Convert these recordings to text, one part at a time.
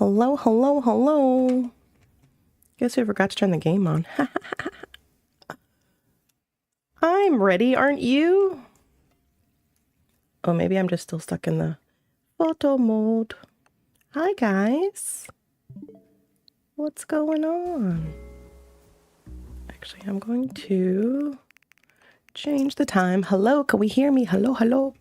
Hello, hello, hello. Guess who forgot to turn the game on? I'm ready, aren't you? Oh, maybe I'm just still stuck in the photo mode. Hi, guys. What's going on? Actually, I'm going to change the time. Hello, can we hear me? Hello, hello.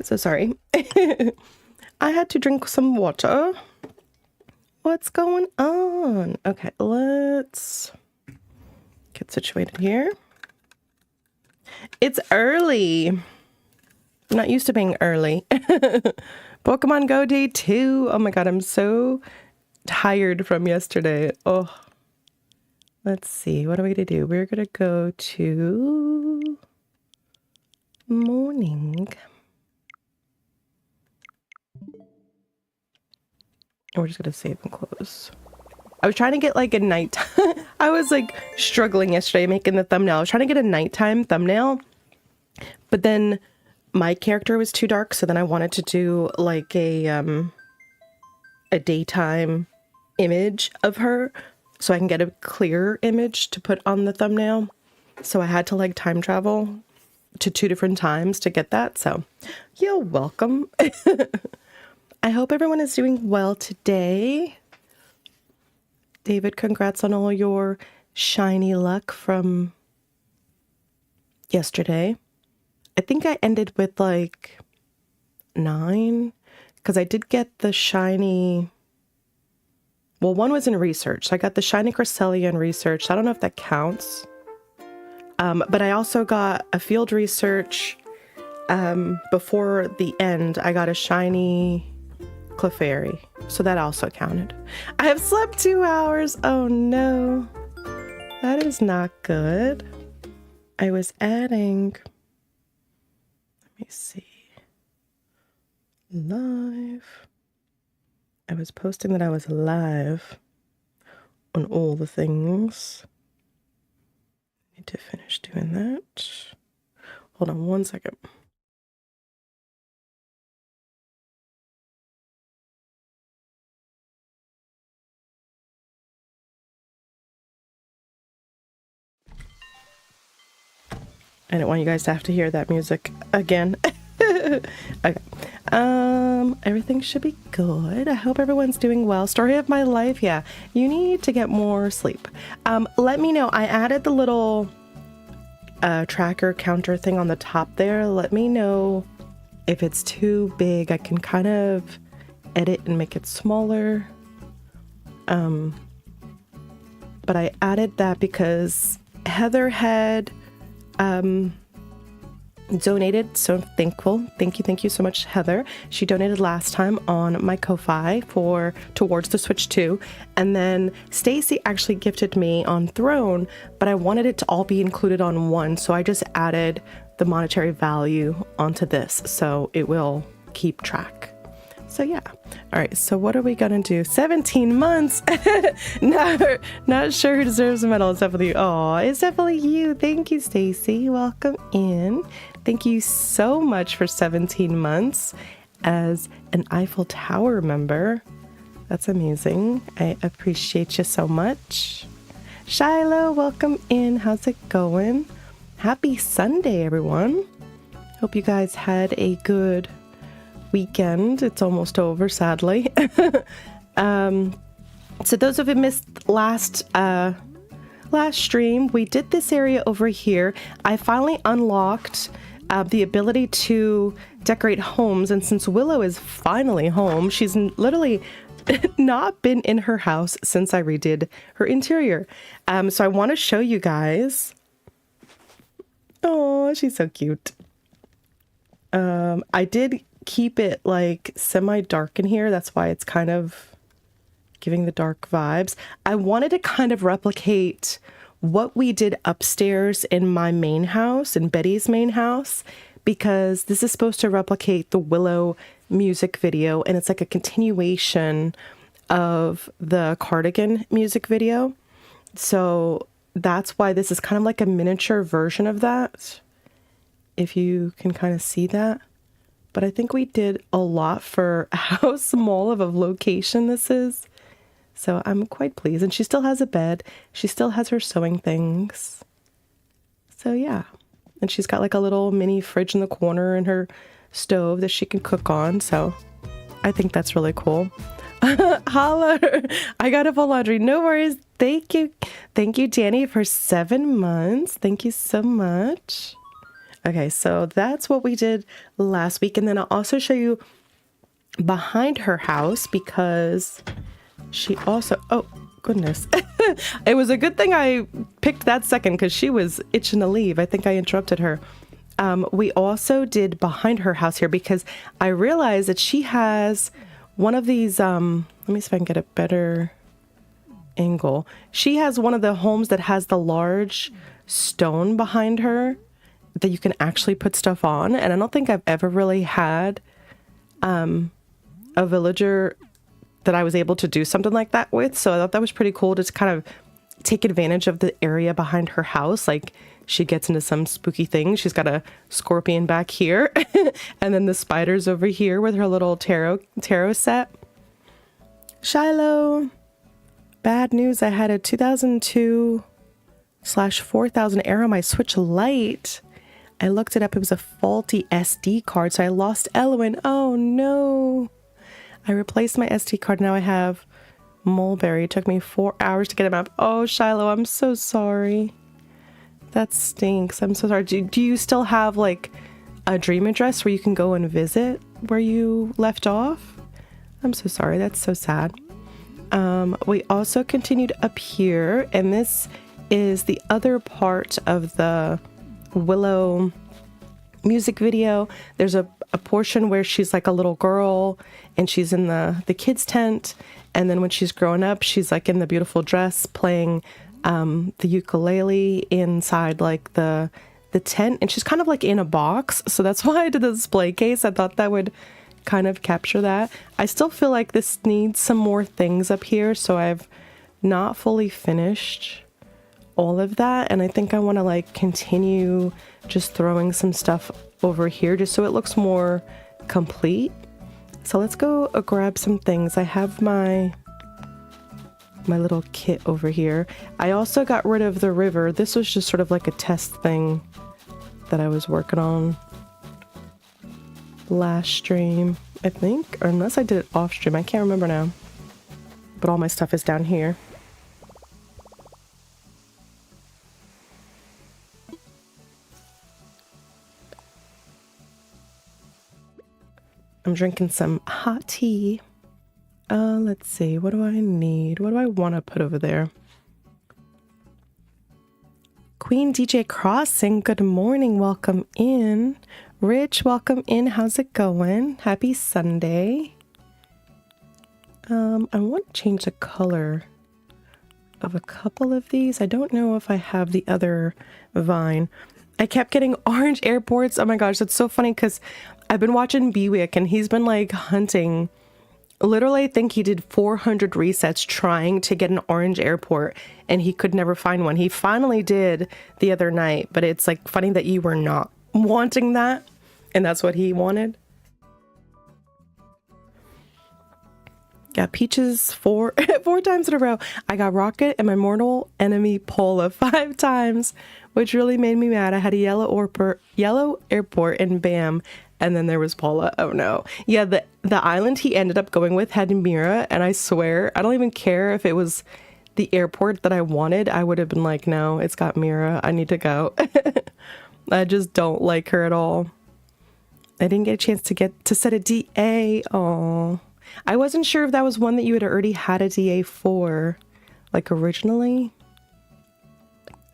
So sorry. I had to drink some water. What's going on? Okay, let's get situated here. It's early. I'm not used to being early. Pokemon Go Day 2. Oh my god, I'm so tired from yesterday. Oh, let's see. What are we going to do? We're going to go to morning. We're just going to save and close. I was trying to get like a night. I was like struggling yesterday making the thumbnail. I was trying to get a nighttime thumbnail, but then my character was too dark. So then I wanted to do like a daytime image of her so I can get a clear image to put on the thumbnail. So I had to like time travel to 2 different times to get that. So you're welcome. I hope everyone is doing well today. David, congrats on all your shiny luck from yesterday. I think I ended with like 9 because I did get the shiny. Well, one was in research. So I got the shiny Cresselia in research. I don't know if that counts. But I also got a field research. Before the end, I got a shiny Clefairy, so that also counted. I have slept 2 hours. Oh no, that is not good. I was adding, let me see, live. I was posting that I was live on all the things. Need to finish doing that. Hold on 1 second. I don't want you guys to have to hear that music again. Okay. Everything should be good. I hope everyone's doing well. Story of my life. Yeah, you need to get more sleep. Let me know. I added the little tracker counter thing on the top there. Let me know if it's too big. I can kind of edit and make it smaller. But I added that because Heather had donated, so thankful. Thank you so much, Heather. She donated last time on my Ko-Fi towards the Switch 2, and then Stacy actually gifted me on Throne, but I wanted it to all be included on one, so I just added the monetary value onto this, so it will keep track. So yeah. All right, so what are we gonna do? 17 months. Not sure who deserves a medal. It's definitely it's definitely you. Thank you, Stacy. Welcome in. Thank you so much for 17 months as an Eiffel Tower member. That's amazing. I appreciate you so much. Shiloh, welcome in. How's it going? Happy Sunday, everyone. Hope you guys had a good weekend. It's almost over, sadly. So those of you who missed last stream, we did this area over here. I finally unlocked the ability to decorate homes, and since Willow is finally home, she's literally not been in her house since I redid her interior. So I want to show you guys. Oh, she's so cute. I did keep it like semi-dark in here. That's why it's kind of giving the dark vibes. I wanted to kind of replicate what we did upstairs in my main house, in Betty's main house, because this is supposed to replicate the Willow music video, and it's like a continuation of the Cardigan music video. So that's why this is kind of like a miniature version of that. if you can kind of see that. But I think we did a lot for how small of a location this is. So I'm quite pleased. And she still has a bed. She still has her sewing things. So yeah. And she's got like a little mini fridge in the corner and her stove that she can cook on. So I think that's really cool. Holla! I got to fold laundry. No worries. Thank you. Thank you, Danny, for 7 months. Thank you so much. Okay, so that's what we did last week. And then I'll also show you behind her house because she also... Oh, goodness. It was a good thing I picked that second because she was itching to leave. I think I interrupted her. We also did behind her house here because I realized that she has one of these... let me see if I can get a better angle. She has one of the homes that has the large stone behind her that you can actually put stuff on. And I don't think I've ever really had a villager that I was able to do something like that with. So I thought that was pretty cool to kind of take advantage of the area behind her house. Like she gets into some spooky things. She's got a scorpion back here and then the spiders over here with her little tarot set. Shiloh, bad news. I had a 2002/4000 error on my Switch Lite. I looked it up. It was a faulty SD card. So I lost Elwyn. Oh no. I replaced my SD card. Now I have Mulberry. It took me 4 hours to get him up. Oh, Shiloh, I'm so sorry. That stinks. I'm so sorry. Do you still have like a dream address where you can go and visit where you left off? I'm so sorry. That's so sad. We also continued up here, and this is the other part of the Willow music video. There's a portion where she's like a little girl and she's in the kids tent, and then when she's growing up she's like in the beautiful dress playing the ukulele inside like the tent, and she's kind of like in a box. So that's why I did the display case. I thought that would kind of capture that. I still feel like this needs some more things up here, so I've not fully finished all of that, and I think I want to like continue just throwing some stuff over here just so it looks more complete. So let's go grab some things. I have my little kit over here. I also got rid of the river. This was just sort of like a test thing that I was working on last stream, I think, or unless I did it off stream, I can't remember now. But all my stuff is down here. I'm drinking some hot tea. Let's see, what do I need? What do I want to put over there? Queen DJ Crossing, good morning, welcome in. Rich, welcome in, how's it going? Happy Sunday. I want to change the color of a couple of these. I don't know if I have the other vine. I kept getting orange airports. Oh my gosh, that's so funny because I've been watching Bewick and he's been like hunting. Literally, I think he did 400 resets trying to get an orange airport and he could never find one. He finally did the other night, but it's like funny that you were not wanting that and that's what he wanted. Got Peaches four times in a row. I got Rocket and my mortal enemy Paula 5 times, which really made me mad. I had a yellow airport and bam. And then there was Paula. Oh no. Yeah, the island he ended up going with had Mira, and I swear, I don't even care if it was the airport that I wanted. I would have been like, no, it's got Mira. I need to go. I just don't like her at all. I didn't get a chance to set a DA. Oh, I wasn't sure if that was one that you had already had a DA for, like originally.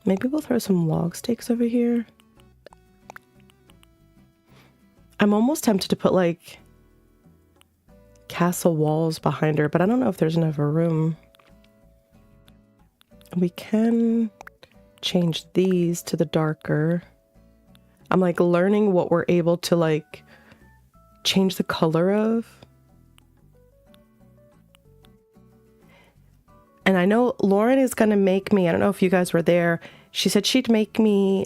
Maybe we'll throw some log stakes over here. I'm almost tempted to put like castle walls behind her, but I don't know if there's enough room. We can change these to the darker. I'm like learning what we're able to like change the color of. And I know Lauren is going to make me, I don't know if you guys were there, she said she'd make me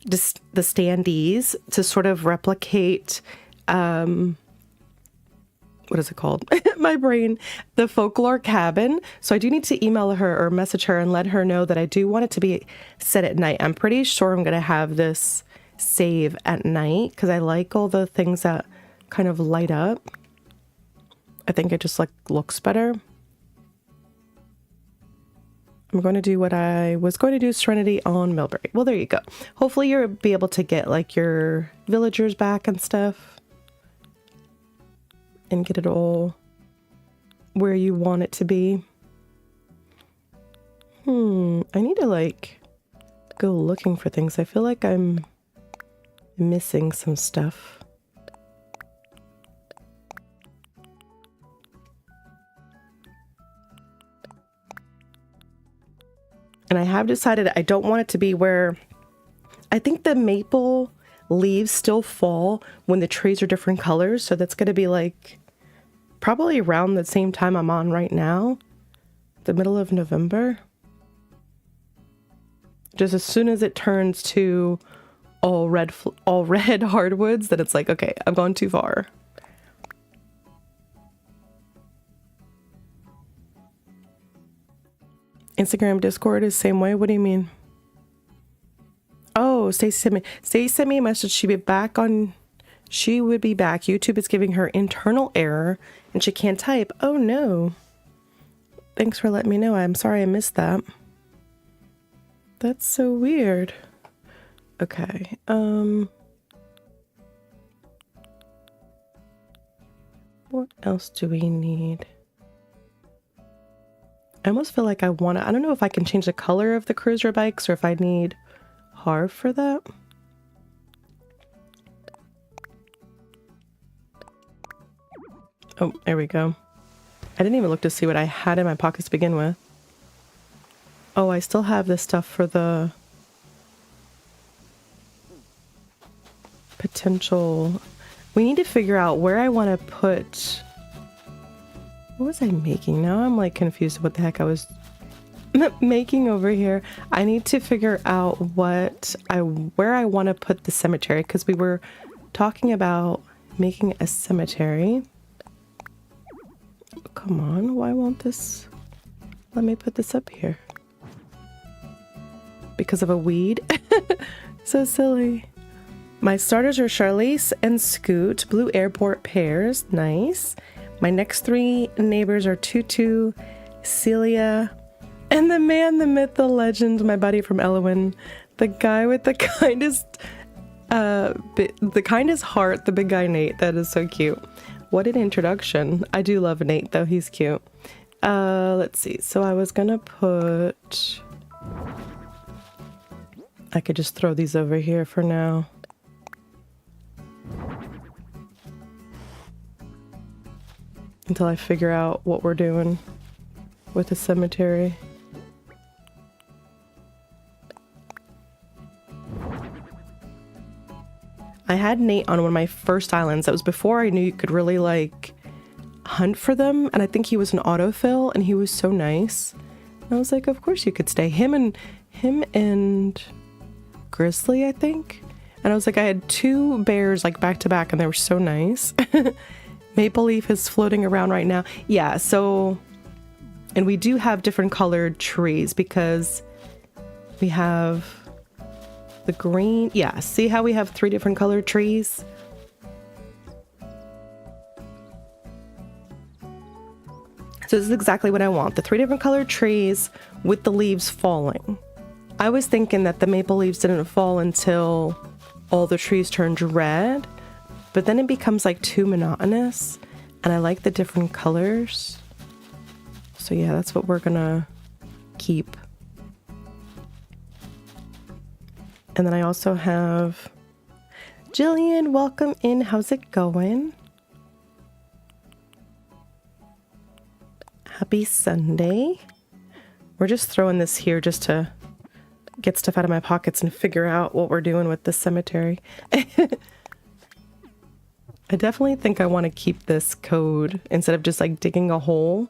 just the standees to sort of replicate, what is it called? My brain, the folklore cabin. So I do need to email her or message her and let her know that I do want it to be set at night. I'm pretty sure I'm going to have this save at night because I like all the things that kind of light up. I think it just like looks better. I'm going to do what I was going to do, Serenity on Millbury. Well, there you go. Hopefully you'll be able to get like your villagers back and stuff. And get it all where you want it to be. I need to like go looking for things. I feel like I'm missing some stuff. And I have decided I don't want it to be where I think the maple leaves still fall when the trees are different colors. So that's going to be like probably around the same time I'm on right now, the middle of November. Just as soon as it turns to all red hardwoods, then it's like, okay, I've gone too far. Instagram, Discord is same way. What do you mean? Oh, Stacey sent me a message. She would be back. YouTube is giving her internal error and she can't type. Oh no. Thanks for letting me know. I'm sorry I missed that. That's so weird. Okay. What else do we need? I almost feel like I don't know if I can change the color of the cruiser bikes or if I need Harv for that. Oh, there we go. I didn't even look to see what I had in my pockets to begin with. Oh, I still have this stuff for the potential. We need to figure out where I want to put. What was I making? Now I'm like confused what the heck I was making over here. I need to figure out where I want to put the cemetery because we were talking about making a cemetery. Come on, why won't this let me put this up here? Because of a weed? So silly. My starters are Charlize and Scoot, blue airport pears, nice. My next three neighbors are Tutu, Celia, and the man, the myth, the legend, my buddy from Elwyn, the guy with the kindest heart, the big guy Nate. That is so cute. What an introduction. I do love Nate though, he's cute. Let's see. So I was gonna put, I could just throw these over here for now. Until I figure out what we're doing with the cemetery. I had Nate on one of my first islands. That was before I knew you could really like hunt for them. And I think he was an autofill and he was so nice. And I was like, of course you could stay. Him and Grizzly, I think. And I was like, I had two bears like back to back and they were so nice. Maple Leaf is floating around right now. Yeah, so, and we do have different colored trees because we have the green. Yeah, see how we have three different colored trees? So this is exactly what I want. The three different colored trees with the leaves falling. I was thinking that the maple leaves didn't fall until all the trees turned red. But then it becomes like too monotonous and I like the different colors. So yeah, that's what we're gonna keep. And then I also have Jillian, welcome in. How's it going? Happy Sunday. We're just throwing this here just to get stuff out of my pockets and figure out what we're doing with the cemetery. I definitely think I want to keep this code instead of just like digging a hole.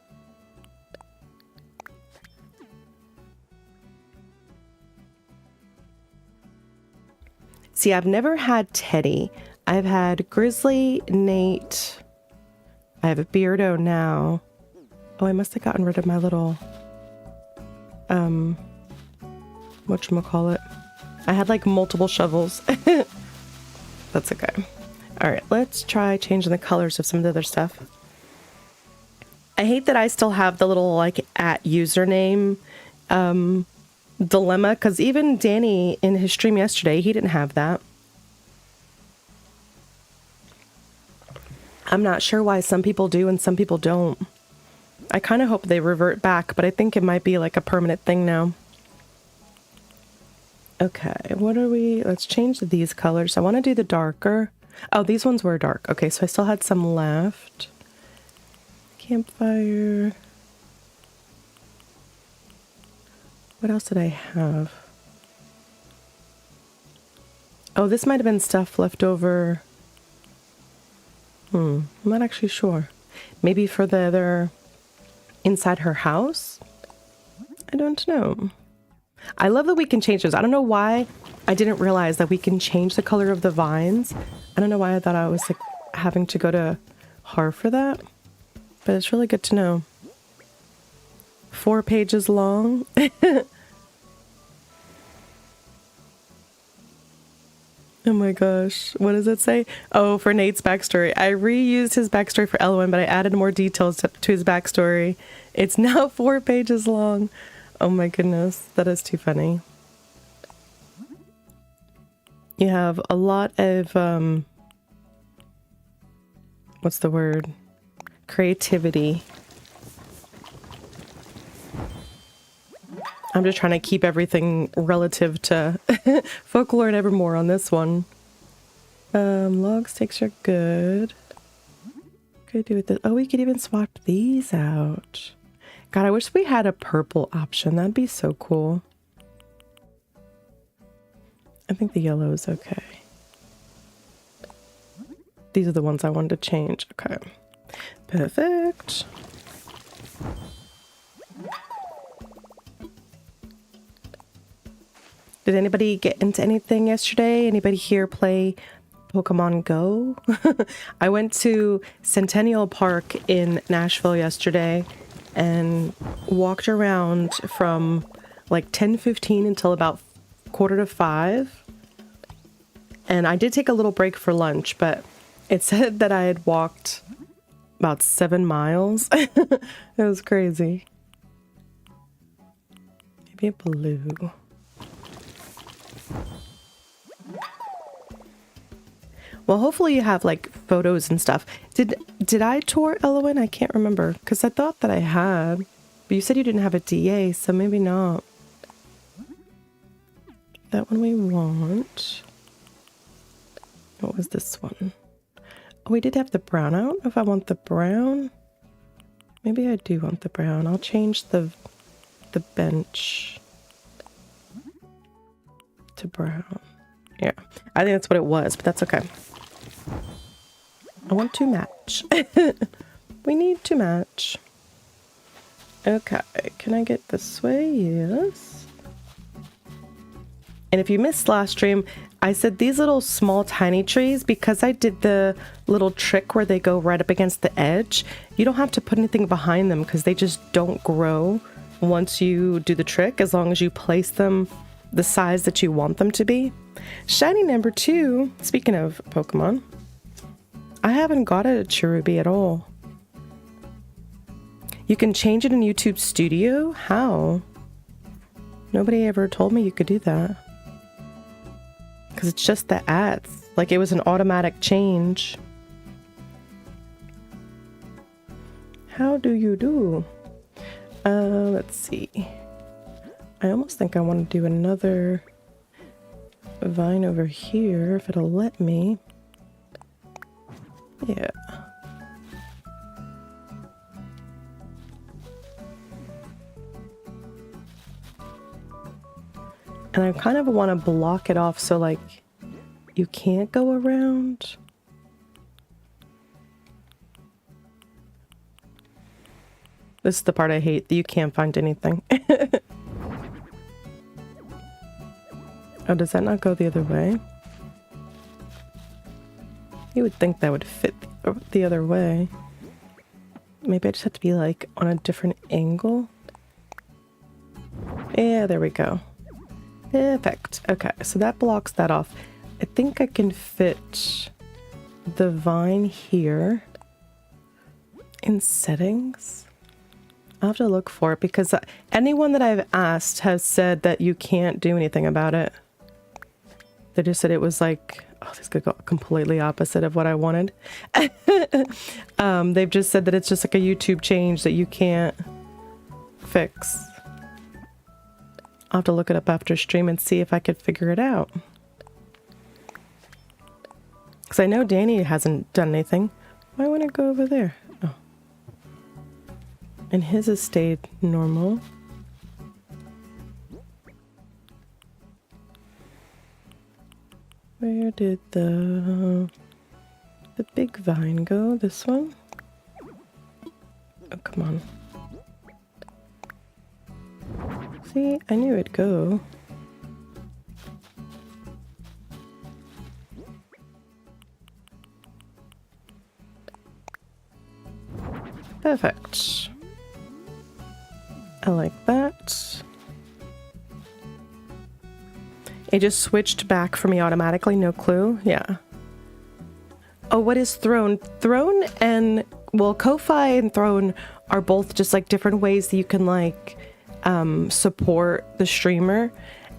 See, I've never had Teddy. I've had Grizzly, Nate. I have a Beardo now. Oh, I must have gotten rid of my little, whatchamacallit. I had like multiple shovels. That's okay. All right, let's try changing the colors of some of the other stuff. I hate that I still have the little like at username dilemma, because even Danny in his stream yesterday, he didn't have that. I'm not sure why some people do and some people don't. I kind of hope they revert back, but I think it might be like a permanent thing now. Okay, what are we? Let's change these colors. I want to do the darker. Oh, these ones were dark. Okay, so I still had some left. Campfire. What else did I have? Oh, this might have been stuff left over. I'm not actually sure. Maybe for the other inside her house? I don't know. I love that we can change those. I don't know why I didn't realize that we can change the color of the vines. I don't know why I thought I was like having to go to Har for that, but it's really good to know. 4 pages long. Oh my gosh, what does it say? Oh, for Nate's backstory. I reused his backstory for Elwyn, but I added more details to his backstory. It's now 4 pages long. Oh my goodness, that is too funny. You have a lot of, what's the word? Creativity. I'm just trying to keep everything relative to folklore and evermore on this one. Log sticks are good. What could I do with this? Oh, we could even swap these out. God, I wish we had a purple option. That'd be so cool. I think the yellow is okay. These are the ones I wanted to change. Okay. Perfect. Did anybody get into anything yesterday? Anybody here play Pokemon Go? I went to Centennial Park in Nashville yesterday and walked around from like 10:15 until about 4:45. And I did take a little break for lunch, but it said that I had walked about 7 miles. It was crazy. Maybe a blue. Well, hopefully you have like photos and stuff. Did I tour Elwyn? I can't remember because I thought that I had. But you said you didn't have a DA, so maybe not. That one we want. What was this one? Oh, we did have the brown. I don't know if I want the brown. Maybe I do want the brown. I'll change the bench to brown. Yeah, I think that's what it was, but that's okay. I want to match. We need to match. Okay, can I get this way? Yes. And if you missed last stream, I said these little small tiny trees, because I did the little trick where they go right up against the edge, you don't have to put anything behind them because they just don't grow once you do the trick, as long as you place them the size that you want them to be. Shiny number 2, speaking of Pokemon, I haven't got a Cherubi at all. You can change it in YouTube Studio? How? Nobody ever told me you could do that. Because it's just the ads. Like it was an automatic change. How do you do? Let's see. I almost think I want to do another vine over here, if it'll let me. Yeah. And I kind of want to block it off so like you can't go around. This is the part I hate, that you can't find anything. Oh, does that not go the other way? You would think that would fit the other way. Maybe I just have to be like on a different angle. Yeah, there we go. Perfect. Okay, so that blocks that off. I think I can fit the vine here in settings. I'll have to look for it because anyone that I've asked has said that you can't do anything about it. They just said it was like, oh, this could go completely opposite of what I wanted. They've just said that it's just like a YouTube change that you can't fix. I'll have to look it up after stream and see if I could figure it out. Because I know Danny hasn't done anything. Why wouldn't it go over there? Oh. And his has stayed normal. Where did the big vine go? This one? Oh, come on. See, I knew it'd go. Perfect. I like that. It just switched back for me automatically, no clue. Yeah. Oh, what is Throne? Throne and, well, Ko-Fi and Throne are both just like different ways that you can like support the streamer.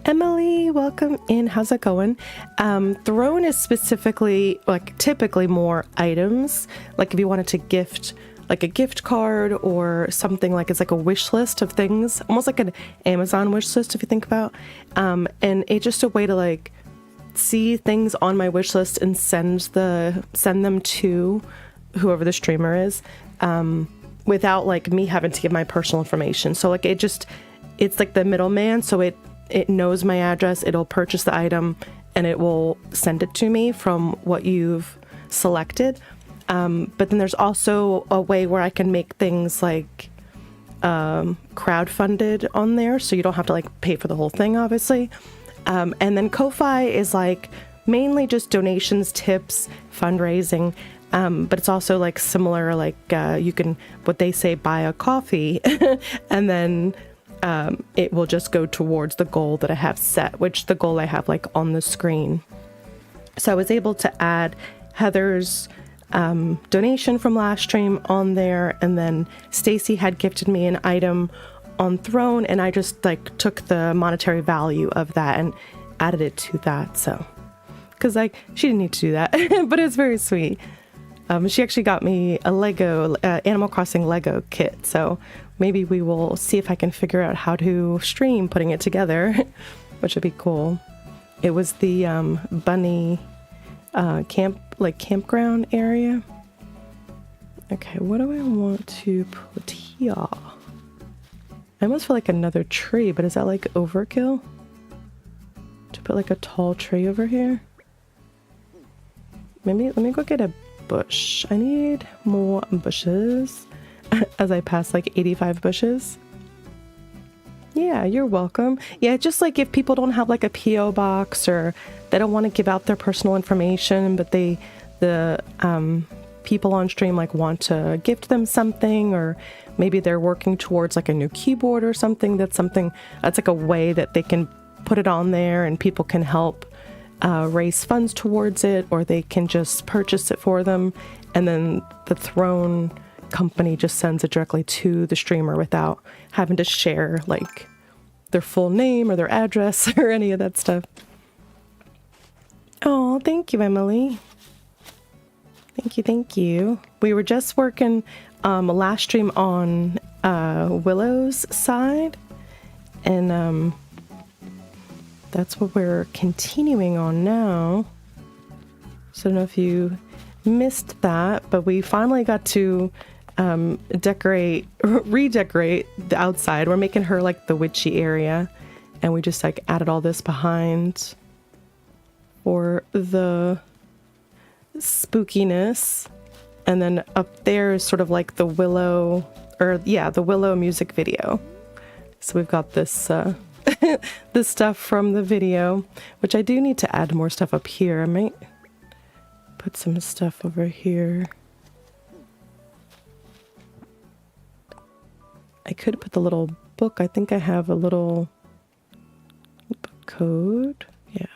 Emily, welcome in. How's it going? Throne is specifically like typically more items. Like if you wanted to gift like a gift card or something, like it's like a wish list of things, almost like an Amazon wish list if you think about. And it's just a way to like see things on my wish list and send them to whoever the streamer is, without like me having to give my personal information. So like it's like the middleman, so it knows my address, it'll purchase the item, and it will send it to me from what you've selected. But then there's also a way where I can make things like crowdfunded on there, so you don't have to like pay for the whole thing, obviously. And then Ko-Fi is like mainly just donations, tips, fundraising. But it's also like similar, like you can, what they say, buy a coffee, and then it will just go towards the goal that I have set, which the goal I have like on the screen. So I was able to add Heather's donation from last stream on there, and then Stacy had gifted me an item on Throne, and I just like took the monetary value of that and added it to that. So because like she didn't need to do that, but it's very sweet. She actually got me a Lego Animal Crossing Lego kit, so maybe we will see if I can figure out how to stream putting it together, which would be cool. It was the bunny campground area. Okay, what do I want to put here? I almost feel like another tree, but is that like overkill? To put like a tall tree over here? Maybe let me go get a bush. I need more bushes as I pass like 85 bushes. Yeah, you're welcome. Yeah, just like if people don't have like a PO box, or they don't want to give out their personal information, but the people on stream like want to gift them something, or maybe they're working towards like a new keyboard or something. That's like a way that they can put it on there and people can help raise funds towards it, or they can just purchase it for them, and then the Throne company just sends it directly to the streamer without having to share like their full name or their address or any of that stuff. Oh, thank you, Emily. Thank you. We were just working last stream on Willow's side, and that's what we're continuing on now. So I don't know if you missed that, but we finally got to redecorate the outside. We're making her like the witchy area, and we just like added all this behind for the spookiness. And then up there is sort of like the Willow, the Willow music video. So we've got this this stuff from the video, which I do need to add more stuff up here. I might put some stuff over here. I could put the little book. I think I have a little code. Yeah.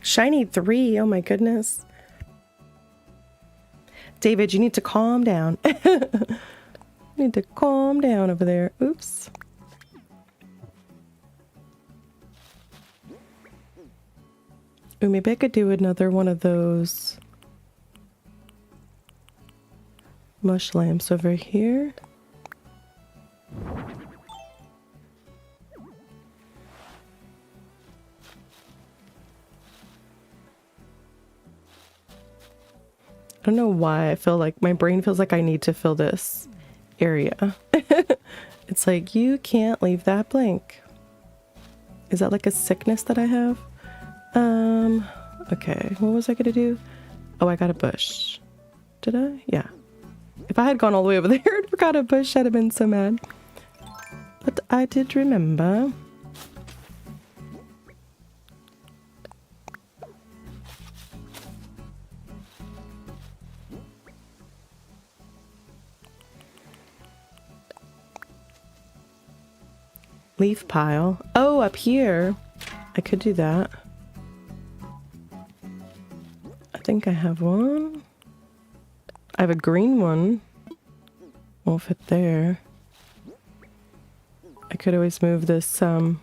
Shiny 3. Oh my goodness. David, you need to calm down. You need to calm down over there. Oops. Ooh, maybe I could do another one of those mush lamps over here. I don't know why I feel like my brain feels like I need to fill this area. It's like, you can't leave that blank. Is that like a sickness that I have? Okay, what was I gonna do? Oh, I got a bush. Did I? Yeah. If I had gone all the way over there and forgot a bush, I'd have been so mad. But I did remember. Leaf pile. Oh, up here. I could do that. I think I have one. I have a green one. Won't fit there. I could always move this, Oh,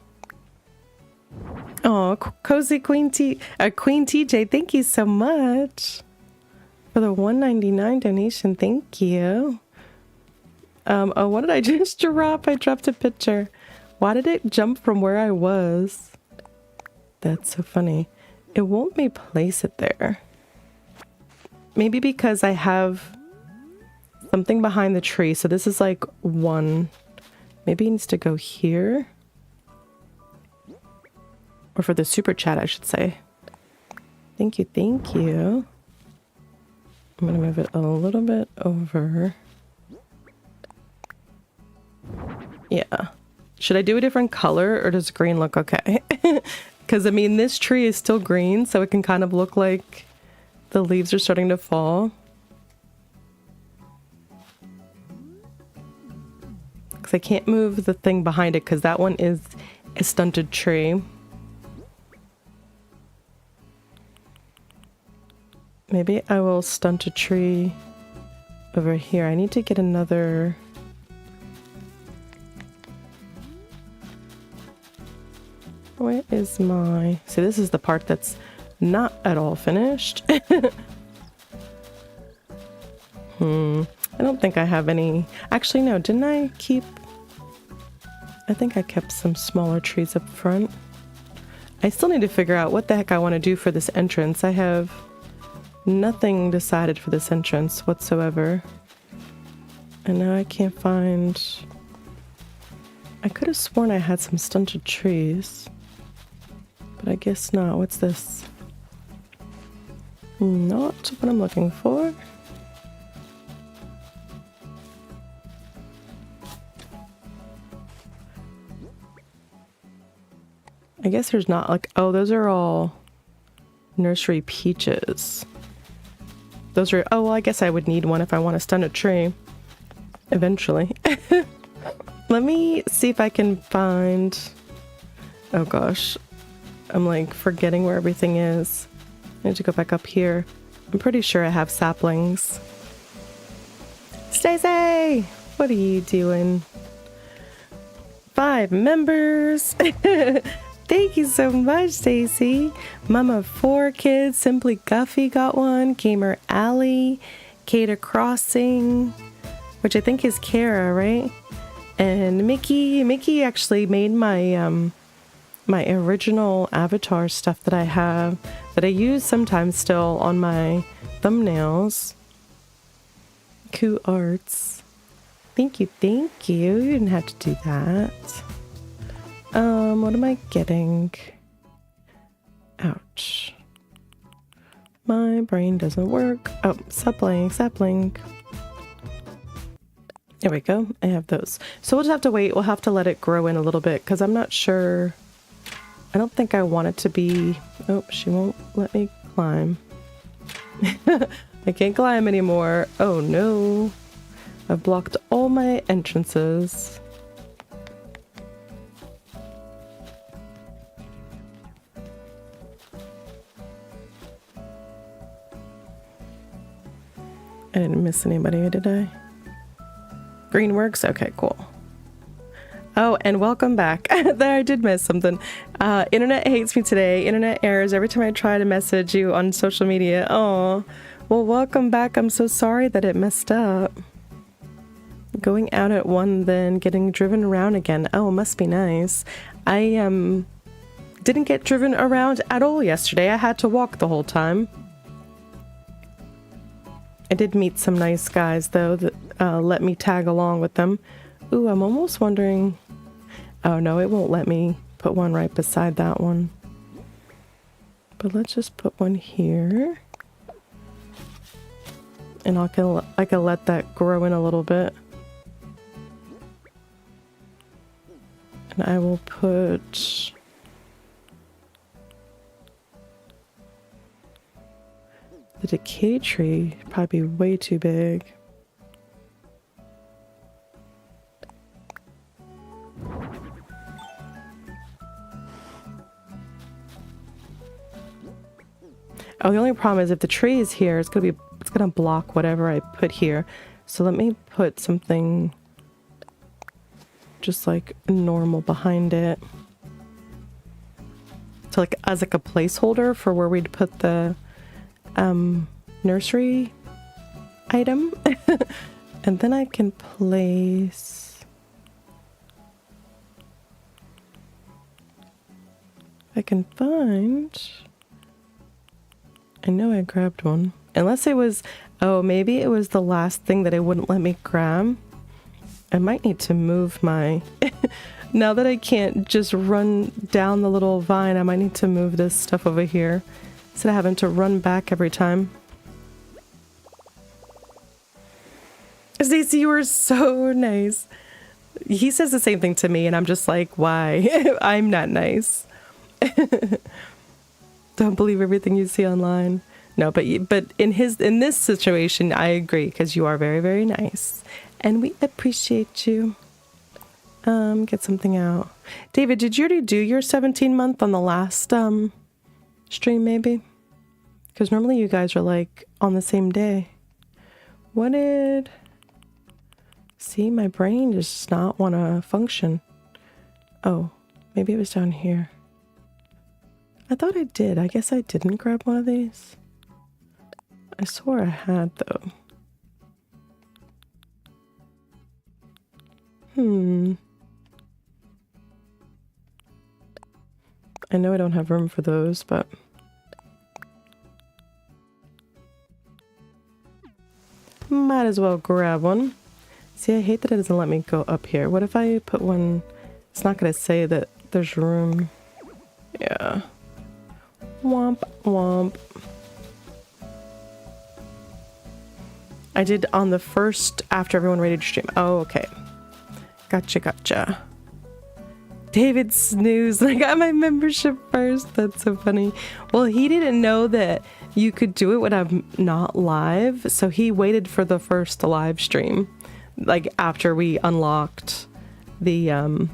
Cozy Queen Queen TJ, thank you so much for the $1.99 donation. Thank you. Oh, what did I just drop? I dropped a picture. Why did it jump from where I was? That's so funny. It won't let me place it there. Maybe because I have something behind the tree. So this is like one. Maybe it needs to go here. Or for the super chat, I should say. Thank you, thank you. I'm gonna move it a little bit over. Yeah. Should I do a different color or does green look okay? Because I mean, this tree is still green, so it can kind of look like the leaves are starting to fall. Because I can't move the thing behind it because that one is a stunted tree. Maybe I will stunt a tree over here. I need to get another... Where is my... See, this is the part that's not at all finished. I don't think I have any... Actually, no. Didn't I keep... I think I kept some smaller trees up front. I still need to figure out what the heck I want to do for this entrance. I have nothing decided for this entrance whatsoever. And now I can't find... I could have sworn I had some stunted trees. But I guess not. What's this? Not what I'm looking for. I guess there's not like... Oh, those are all nursery peaches. Those are... Oh, well, I guess I would need one if I want to stunt a tree. Eventually. Let me see if I can find... Oh, gosh. I'm like forgetting where everything is. I need to go back up here. I'm pretty sure I have saplings. Stacey! What are you doing? 5 members! Thank you so much, Stacey. Mama of 4 kids, Simply Guffy got one. Gamer Alley, Cater Crossing, which I think is Kara, right? And Mickey actually made my my original avatar stuff that I have that I use sometimes still on my thumbnails. Cool arts. Thank you, thank you. You didn't have to do that. What am I getting? Ouch. My brain doesn't work. Oh, sapling. There we go. I have those. So we'll just have to wait. We'll have to let it grow in a little bit because I'm not sure. I don't think I want it to be... Oh, she won't let me climb. I can't climb anymore. Oh no. I've blocked all my entrances. I didn't miss anybody, did I? Green works? Okay, cool. Oh, and welcome back. There, I did miss something. Internet hates me today. Internet errors every time I try to message you on social media. Oh, well, welcome back. I'm so sorry that it messed up. Going out at 1, then getting driven around again. Oh, must be nice. I didn't get driven around at all yesterday. I had to walk the whole time. I did meet some nice guys, though, that let me tag along with them. Ooh, I'm almost wondering... Oh, no, it won't let me put one right beside that one. But let's just put one here. And I can let that grow in a little bit. And I will put... The decay tree, probably way too big. Oh, the only problem is if the tree is here, it's gonna block whatever I put here. So let me put something just like normal behind it. So like as like a placeholder for where we'd put the nursery item. And then I can place... I can find... I know I grabbed one. Unless it was... Oh, maybe it was the last thing that it wouldn't let me grab. I might need to move my... Now that I can't just run down the little vine, I might need to move this stuff over here instead of having to run back every time. Stacey, you were so nice. He says the same thing to me, and I'm just like, why? I'm not nice. Don't believe everything you see online. No, but in this situation, I agree, because you are very, very nice, and we appreciate you. Get something out. David, did you already do your 17-month on the last stream? Maybe, because normally you guys are like on the same day. What did? See, my brain does not want to function. Oh, maybe it was down here. I thought I did. I guess I didn't grab one of these. I swore I had, though. I know I don't have room for those, but... Might as well grab one. See, I hate that it doesn't let me go up here. What if I put one... It's not going to say that there's room. Yeah. Womp, womp. I did on the first after everyone rated stream. Oh, okay. Gotcha, gotcha. David snoozed. I got my membership first. That's so funny. Well, he didn't know that you could do it when I'm not live, so he waited for the first live stream, like after we unlocked the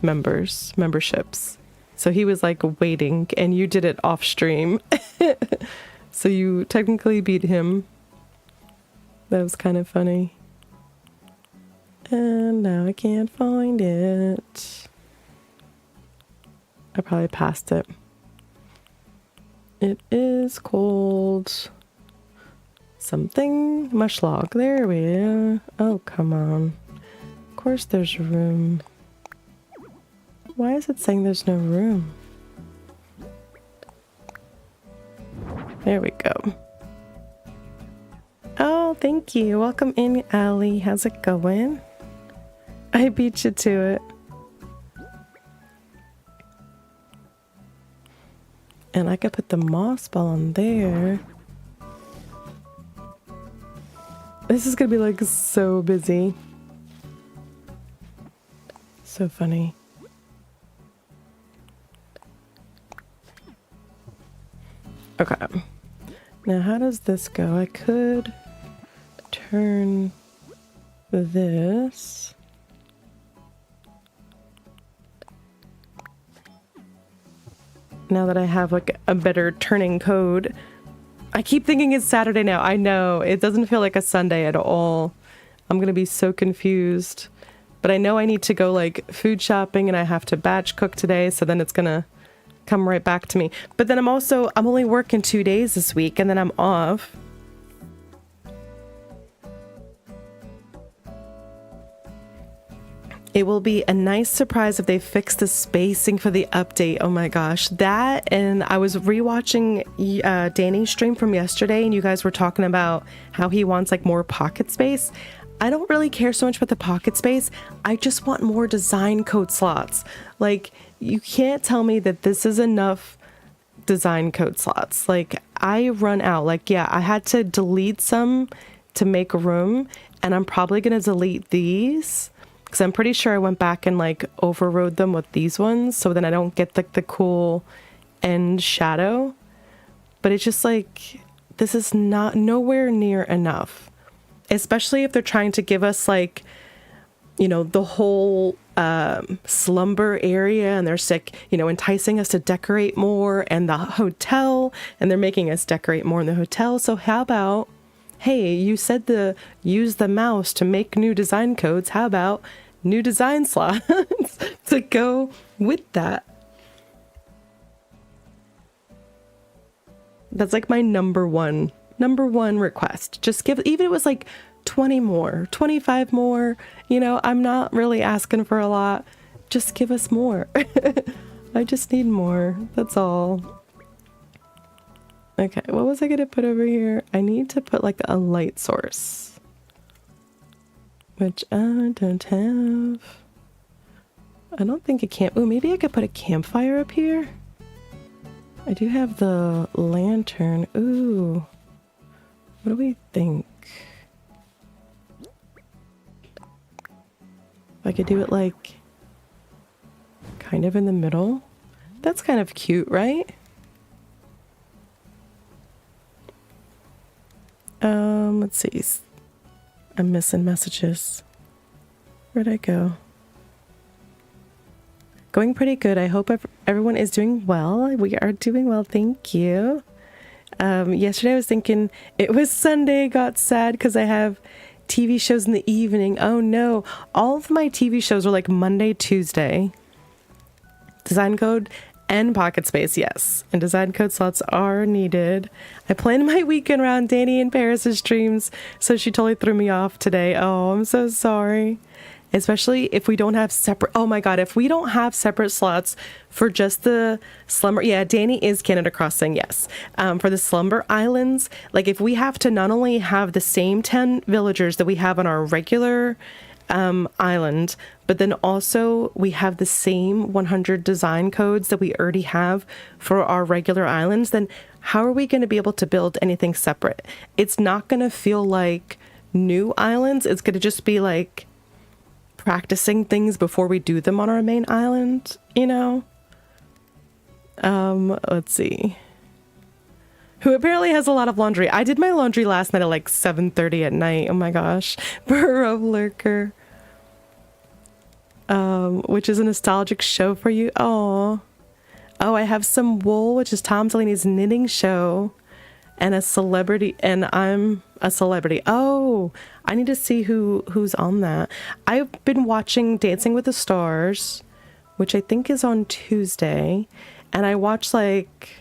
memberships. So he was like waiting, and you did it off stream. So you technically beat him. That was kind of funny. And now I can't find it. I probably passed it. It is called something mushlog. There we are. Oh, come on. Of course there's room. Why is it saying there's no room? There we go. Oh, thank you. Welcome in, Allie. How's it going? I beat you to it. And I could put the moss ball on there. This is gonna be like so busy. So funny. Okay. Now how does this go? I could turn this. Now that I have like a better turning code. I keep thinking it's Saturday now. I know. It doesn't feel like a Sunday at all. I'm gonna be so confused. But I know I need to go like food shopping and I have to batch cook today, so then it's gonna come right back to me. But then I'm only working 2 days this week and then I'm off. It will be a nice surprise if they fix the spacing for the update. Oh my gosh, that, and I was rewatching Danny's stream from yesterday and you guys were talking about how he wants like more pocket space. I don't really care so much about the pocket space. I just want more design code slots. Like, you can't tell me that this is enough design code slots. Like, I run out. Like, yeah, I had to delete some to make room, and I'm probably gonna delete these because I'm pretty sure I went back and like overrode them with these ones, so then I don't get like the cool end shadow. But it's just like, this is not nowhere near enough, especially if they're trying to give us like, you know, the whole slumber area, and they're enticing us to decorate more, and the hotel, and they're making us decorate more in the hotel. So how about, hey, you said to use the mouse to make new design codes. How about new design slots to go with that? That's like my number one request. Just give, even if it was like 20 more, 25 more, you know, I'm not really asking for a lot. Just give us more. I just need more. That's all. Okay, what was I gonna put over here? I need to put like a light source, which I don't have. I don't think it can. Oh, maybe I could put a campfire up here. I do have the lantern. Ooh, what do we think? I could do it like kind of in the middle. That's kind of cute, right? Let's see. I'm missing messages. Where'd I go? Going pretty good. I hope everyone is doing well. We are doing well, thank you. Yesterday I was thinking it was Sunday, got sad because I have TV shows in the evening. Oh no, all of my TV shows are like Monday, Tuesday. Design code and pocket space, yes. And design code slots are needed. I planned my weekend around Danny and Paris's streams, so she totally threw me off today. Oh, I'm so sorry. Especially if we don't have separate, oh my god, if we don't have separate slots for just the slumber, yeah, Danny is Canada Crossing, yes. For the slumber islands, like if we have to not only have the same 10 villagers that we have on our regular island, but then also we have the same 100 design codes that we already have for our regular islands, then how are we going to be able to build anything separate? It's not going to feel like new islands. It's going to just be like practicing things before we do them on our main island, you know? Let's see. Who apparently has a lot of laundry. I did my laundry last night at like 7:30 at night. Oh my gosh. Burrow Lurker. Which is a nostalgic show for you. Oh, I have some wool, which is Tom Delaney's knitting show, and a celebrity, and I'm a celebrity. Oh, I need to see who's on that. I've been watching Dancing with the Stars, which I think is on Tuesday, and I watched like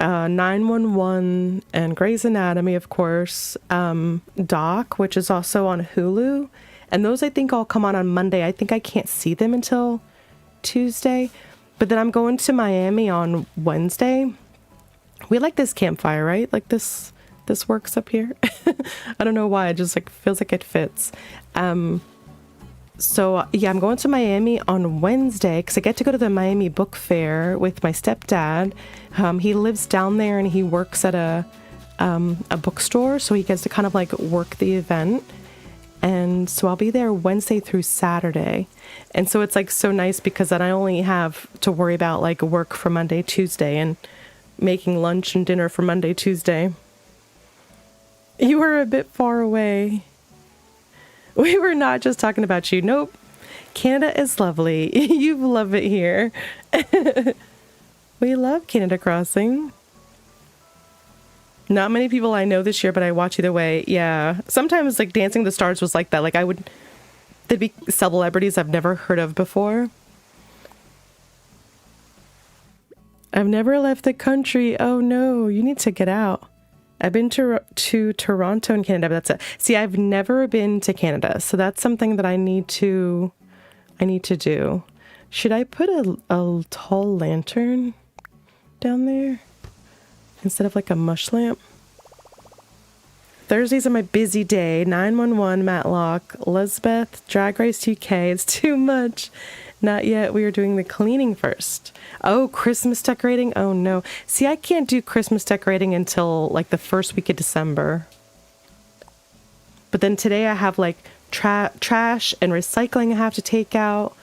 911 and Grey's Anatomy, of course, Doc, which is also on Hulu, and those I think all come on Monday. I think I can't see them until Tuesday, but then I'm going to Miami on Wednesday. We like this campfire, right? Like this works up here. I don't know why, it just like feels like it fits. So yeah, I'm going to Miami on Wednesday because I get to go to the Miami Book Fair with my stepdad. He lives down there and he works at a a bookstore, so he gets to kind of like work the event. And so I'll be there Wednesday through Saturday. And so it's like so nice because then I only have to worry about like work for Monday, Tuesday, and making lunch and dinner for Monday, Tuesday. You were a bit far away. We were not just talking about you. Nope. Canada is lovely. You love it here. We love Canada Crossing. Not many people I know this year, but I watch either way. Yeah. Sometimes like Dancing with the Stars was like that. Like there'd be celebrities I've never heard of before. I've never left the country. Oh no, you need to get out. I've been to Toronto in Canada, but that's it. See, I've never been to Canada, so that's something that I need to do. Should I put a tall lantern down there instead of like a mush lamp? Thursdays are my busy day. 911, Matlock, Elizabeth, Drag Race UK. It's too much. Not yet. We are doing the cleaning first. Oh, Christmas decorating. Oh no. See, I can't do Christmas decorating until like the first week of December. But then today I have like trash and recycling I have to take out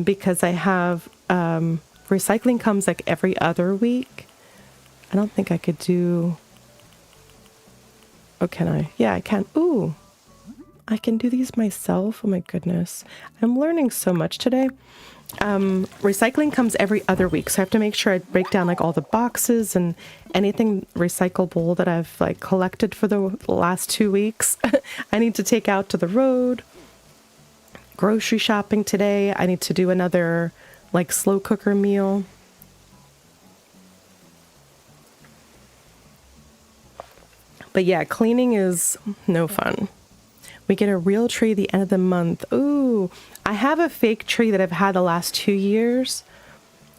because I have recycling comes like every other week. I don't think I could do... Oh, can I? Yeah, I can. Ooh, I can do these myself. Oh my goodness. I'm learning so much today. Recycling comes every other week, so I have to make sure I break down like all the boxes and anything recyclable that I've like collected for the last 2 weeks. I need to take out to the road. Grocery shopping today. I need to do another like slow cooker meal. But yeah, cleaning is no fun. We get a real tree the end of the month. Ooh, I have a fake tree that I've had the last 2 years,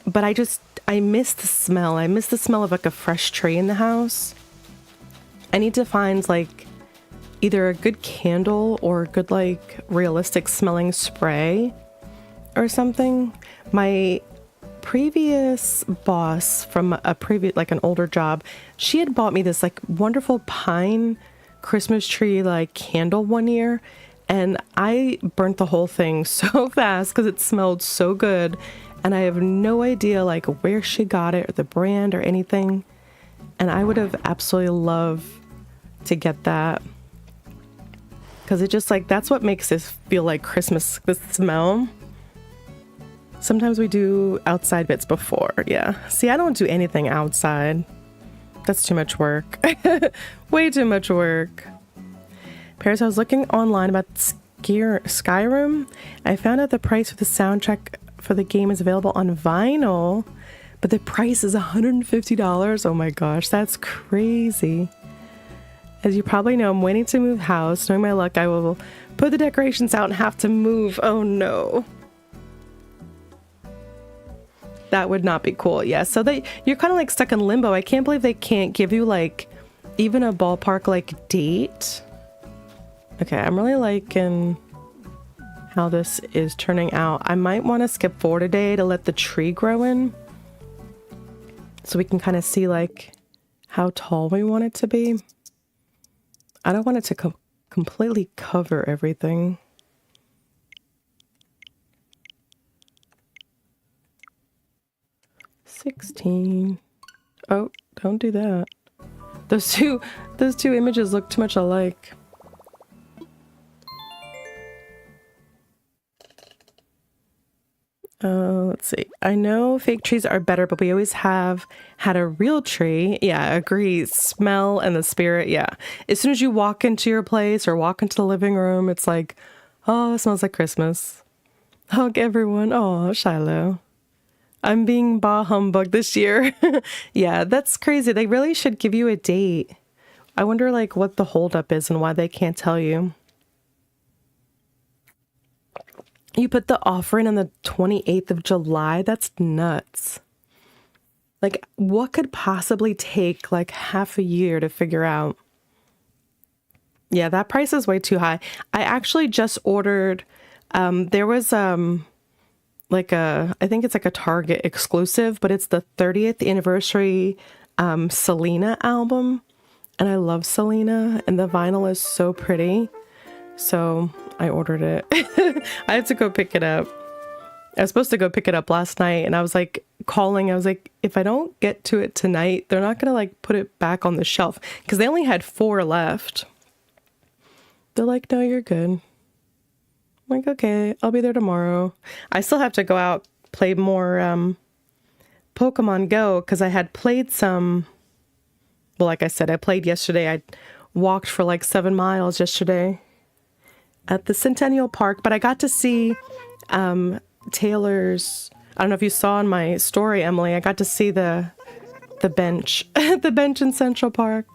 but I miss the smell. I miss the smell of like a fresh tree in the house. I need to find like either a good candle or a good like realistic smelling spray or something. My previous boss from like an older job, she had bought me this like wonderful pine Christmas tree like candle one year, and I burnt the whole thing so fast because it smelled so good, and I have no idea like where she got it or the brand or anything, and I would have absolutely loved to get that because it just like that's what makes this feel like Christmas, the smell. Sometimes we do outside bits before. Yeah. See, I don't do anything outside. That's too much work. Way too much work. Paris, I was looking online about Skyrim. I found out the price for the soundtrack for the game is available on vinyl, but the price is $150. Oh my gosh, that's crazy. As you probably know, I'm waiting to move house. Knowing my luck, I will put the decorations out and have to move. Oh no. That would not be cool. Yeah, so you're kind of like stuck in limbo. I can't believe they can't give you like even a ballpark like date. Okay, I'm really liking how this is turning out. I might want to skip forward a day to let the tree grow in so we can kind of see like how tall we want it to be. I don't want it to completely cover everything. Oh, don't do that. Those two images look too much alike. Let's see. I know fake trees are better, but we always have had a real tree. Yeah, I agree. Smell and the spirit. Yeah. As soon as you walk into your place or walk into the living room, it's like, oh, it smells like Christmas. Hug everyone. Oh, Shiloh. I'm being bah humbug this year. Yeah, that's crazy. They really should give you a date. I wonder like what the holdup is and why they can't tell you. You put the offer in on the 28th of July? That's nuts. Like, what could possibly take like half a year to figure out? Yeah, that price is way too high. I actually just ordered, there was like I think it's like a Target exclusive, but it's the 30th anniversary Selena album. And I love Selena, and the vinyl is so pretty. So I ordered it. I had to go pick it up. I was supposed to go pick it up last night, and I was like calling. I was like, if I don't get to it tonight, they're not going to like put it back on the shelf because they only had 4 left. They're like, no, you're good. I'm like, okay, I'll be there tomorrow. I still have to go out, play more Pokemon Go because I had played some. Well, like I said, I played yesterday. I walked for like 7 miles yesterday at the Centennial Park, but I got to see Taylor's, I don't know if you saw in my story, Emily, I got to see the bench, the bench in Central Park.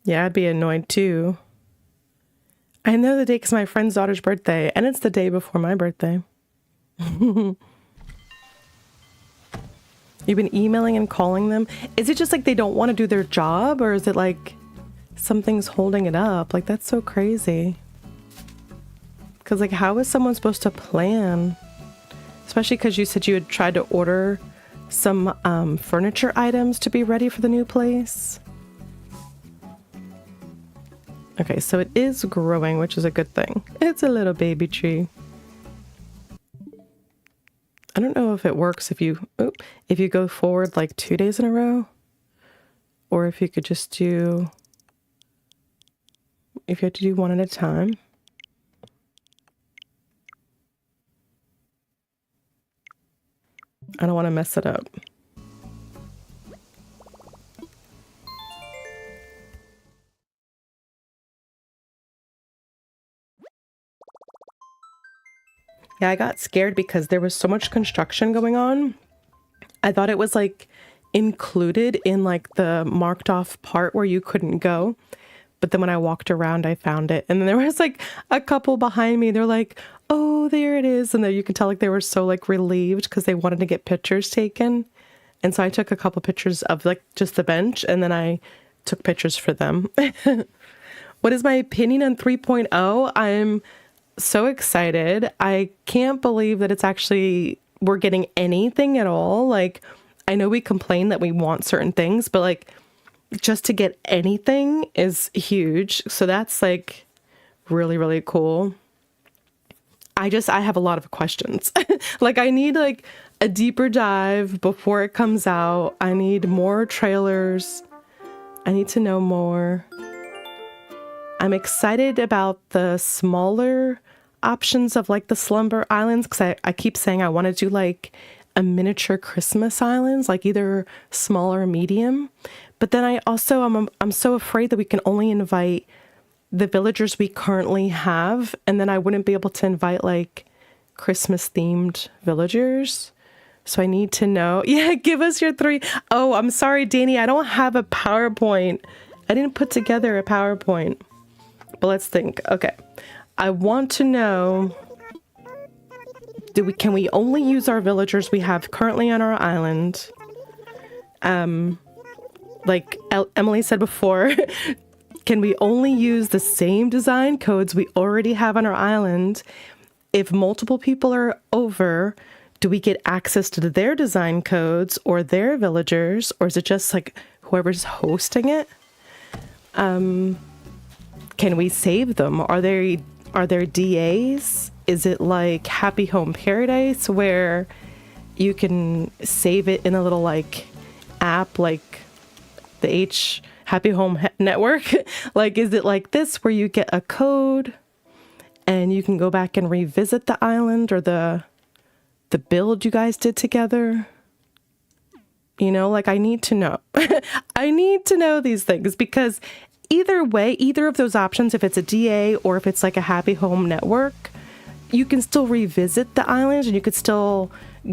Yeah, I'd be annoyed too. I know the date because my friend's daughter's birthday, and it's the day before my birthday. You've been emailing and calling them. Is it just like they don't want to do their job, or is it like something's holding it up? Like, that's so crazy. Because like, how is someone supposed to plan? Especially because you said you had tried to order some furniture items to be ready for the new place. Okay, so it is growing, which is a good thing. It's a little baby tree. I don't know if it works if you go forward like 2 days in a row, or if you could just do, if you have to do one at a time. I don't want to mess it up. Yeah, I got scared because there was so much construction going on. I thought it was like included in like the marked off part where you couldn't go. But then when I walked around, I found it. And then there was like a couple behind me. They're like, oh, there it is. And then you can tell like they were so like relieved because they wanted to get pictures taken. And so I took a couple pictures of like just the bench, and then I took pictures for them. What is my opinion on 3.0? I'm so excited. I can't believe that it's actually, we're getting anything at all. Like, I know we complain that we want certain things, but like just to get anything is huge. So that's like really, really cool. I have a lot of questions. Like, I need like a deeper dive before it comes out. I need more trailers. I need to know more. I'm excited about the smaller options of like the Slumber Islands, because I keep saying I want to do like a miniature Christmas islands, like either small or medium. But then I also I'm so afraid that we can only invite the villagers we currently have, and then I wouldn't be able to invite like Christmas themed villagers. So I need to know. Yeah, give us your 3. Oh, I'm sorry, Danny, I don't have a PowerPoint. I didn't put together a PowerPoint. But let's think. Okay. I want to know, can we only use our villagers we have currently on our island? Like Emily said before, can we only use the same design codes we already have on our island? If multiple people are over, do we get access to their design codes or their villagers, or is it just like whoever's hosting it? Can we save them? Are there DAs? Is it like Happy Home Paradise where you can save it in a little like app like the Happy Home Network? Like, is it like this where you get a code and you can go back and revisit the island or the build you guys did together? You know, like, I need to know. I need to know these things, because either way, either of those options, if it's a DA or if it's like a Happy Home Network, you can still revisit the island and you could still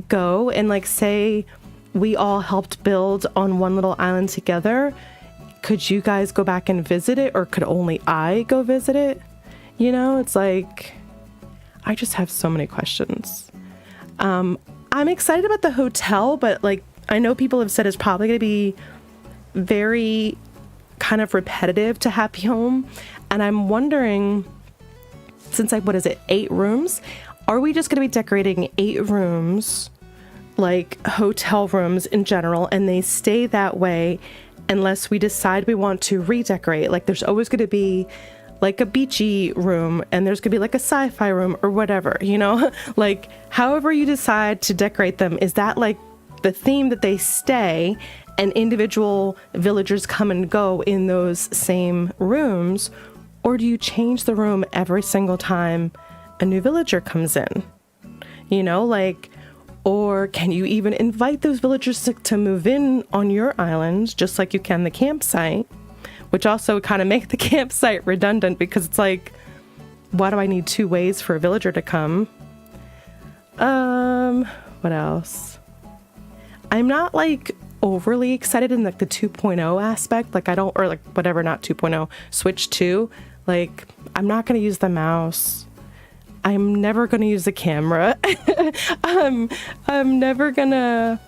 go and like say we all helped build on one little island together. Could you guys go back and visit it, or could only I go visit it? You know, it's like, I just have so many questions. I'm excited about the hotel, but like, I know people have said it's probably going to be very kind of repetitive to Happy Home. And I'm wondering, since what is it, 8 rooms, are we just going to be decorating 8 rooms, like hotel rooms in general, and they stay that way unless we decide we want to redecorate? Like there's always going to be like a beachy room, and there's going to be like a sci-fi room or whatever, you know? Like however you decide to decorate them, is that like the theme that they stay and individual villagers come and go in those same rooms? Or do you change the room every single time a new villager comes in? You know, like, or can you even invite those villagers to move in on your island, just like you can the campsite, which also kind of make the campsite redundant, because it's like, why do I need 2 ways for a villager to come? What else? I'm not like overly excited in like the 2.0 aspect. Like I don't, or like whatever, not 2.0, Switch 2. Like I'm not going to use the mouse. I'm never going to use the camera. I'm never going to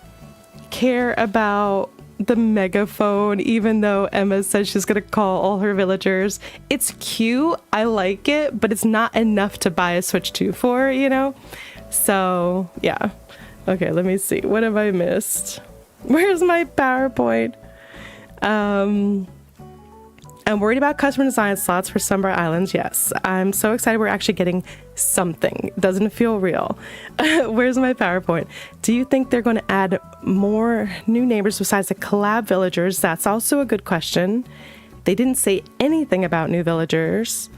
care about the megaphone, even though Emma says she's going to call all her villagers. It's cute. I like it, but it's not enough to buy a Switch 2 for, you know? So yeah. Okay, let me see. What have I missed? Where's my PowerPoint? I'm worried about customer design slots for some of our islands. Yes, I'm so excited we're actually getting something. Doesn't feel real. Where's my PowerPoint? Do you think they're going to add more new neighbors besides the collab villagers? That's also a good question. They didn't say anything about new villagers.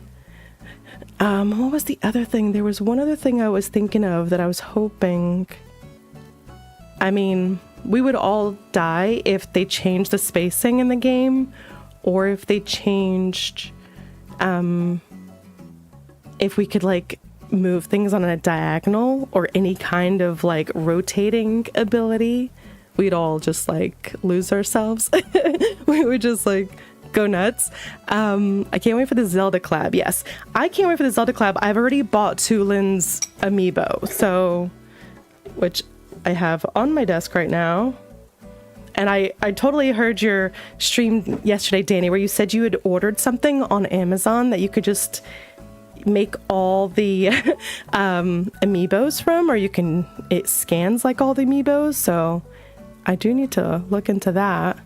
What was the other thing? There was one other thing I was thinking of that I was hoping. I mean, we would all die if they changed the spacing in the game, or if they changed, if we could like move things on a diagonal or any kind of like rotating ability, we'd all just like lose ourselves. We would just like go nuts. I can't wait for the Zelda collab. Yes, I can't wait for the Zelda collab. I've already bought Tulin's amiibo, so, which I have on my desk right now. And I totally heard your stream yesterday, Danny, where you said you had ordered something on Amazon that you could just make all the amiibos from, or you can, it scans like all the amiibos. So I do need to look into that.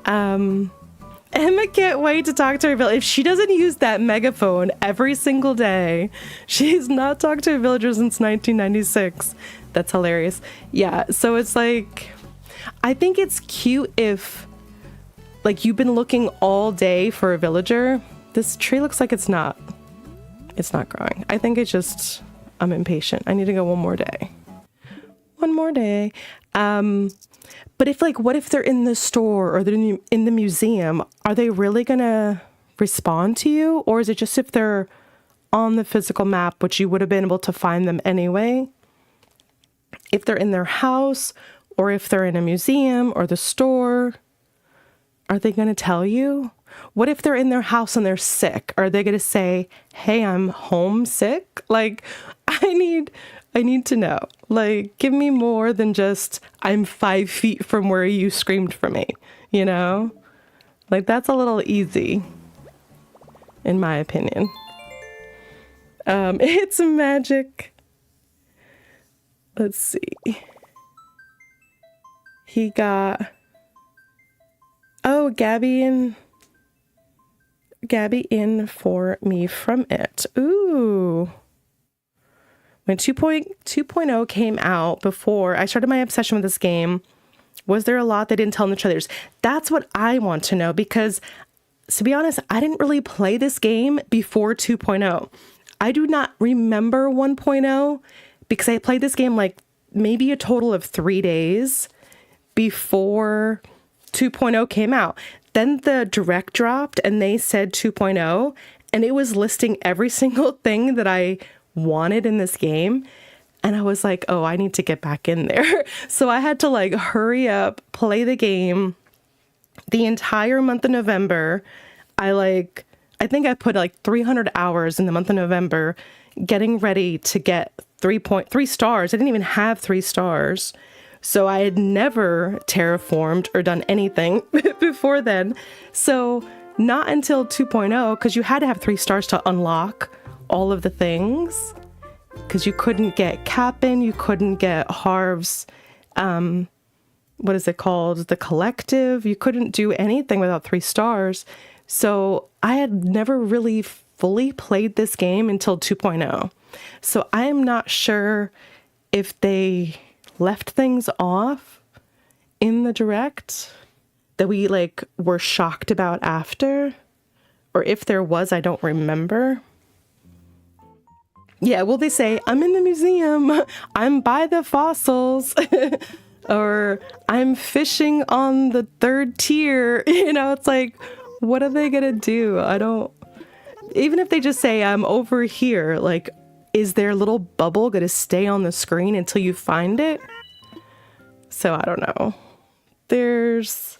Emma can't wait to talk to her village. If she doesn't use that megaphone every single day, she's not talked to a villager since 1996. That's hilarious. Yeah, so it's like, I think it's cute if, like, you've been looking all day for a villager. This tree looks like it's not growing. I think it's just, I'm impatient. I need to go one more day. One more day. But if, like, what if they're in the store or they're in the museum? Are they really gonna respond to you? Or is it just if they're on the physical map, which you would have been able to find them anyway? If they're in their house, or if they're in a museum or the store, are they going to tell you? What if they're in their house and they're sick? Are they going to say, hey, I'm homesick? Like, I need to know. Like, give me more than just, I'm 5 feet from where you screamed for me, you know? Like, that's a little easy, in my opinion. It's magic. Let's see. He got, oh, Gabby in for me from it. Ooh. When 2.0 came out, before I started my obsession with this game, was there a lot they didn't tell in the trailers? That's what I want to know, because to be honest, I didn't really play this game before 2.0. I do not remember 1.0 because I played this game like maybe a total of 3 days before 2.0 came out. Then the direct dropped and they said 2.0, and it was listing every single thing that I wanted in this game. And I was like, oh, I need to get back in there. So I had to like hurry up, play the game the entire month of November. I think I put like 300 hours in the month of November getting ready to get 3.3 stars. I didn't even have 3 stars. So I had never terraformed or done anything before then. So not until 2.0, because you had to have 3 stars to unlock all of the things. because you couldn't get Cap'n, you couldn't get Harv's, what is it called? The Collective. You couldn't do anything without 3 stars. So I had never really fully played this game until 2.0. So I'm not sure if they left things off in the direct that we like were shocked about after, or if there was, I don't remember. Yeah, well, they say, I'm in the museum, I'm by the fossils, or I'm fishing on the 3rd tier. You know, it's like, what are they gonna do? I don't, even if they just say I'm over here, like, is their little bubble gonna stay on the screen until you find it? So I don't know. There's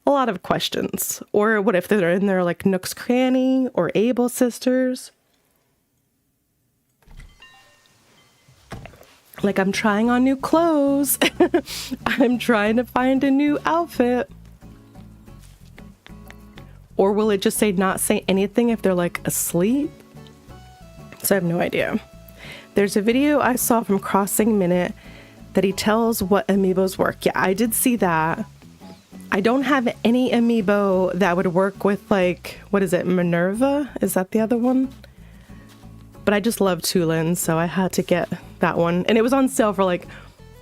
a lot of questions. Or what if they're in their like Nook's Cranny or Able Sisters? Like, I'm trying on new clothes. I'm trying to find a new outfit. Or will it just say not say anything if they're like asleep? So I have no idea. There's a video I saw from Crossing Minute that he tells what amiibos work. Yeah, I did see that. I don't have any amiibo that would work with like, what is it, Minerva? Is that the other one? But I just love Tulin, so I had to get that one. And it was on sale for like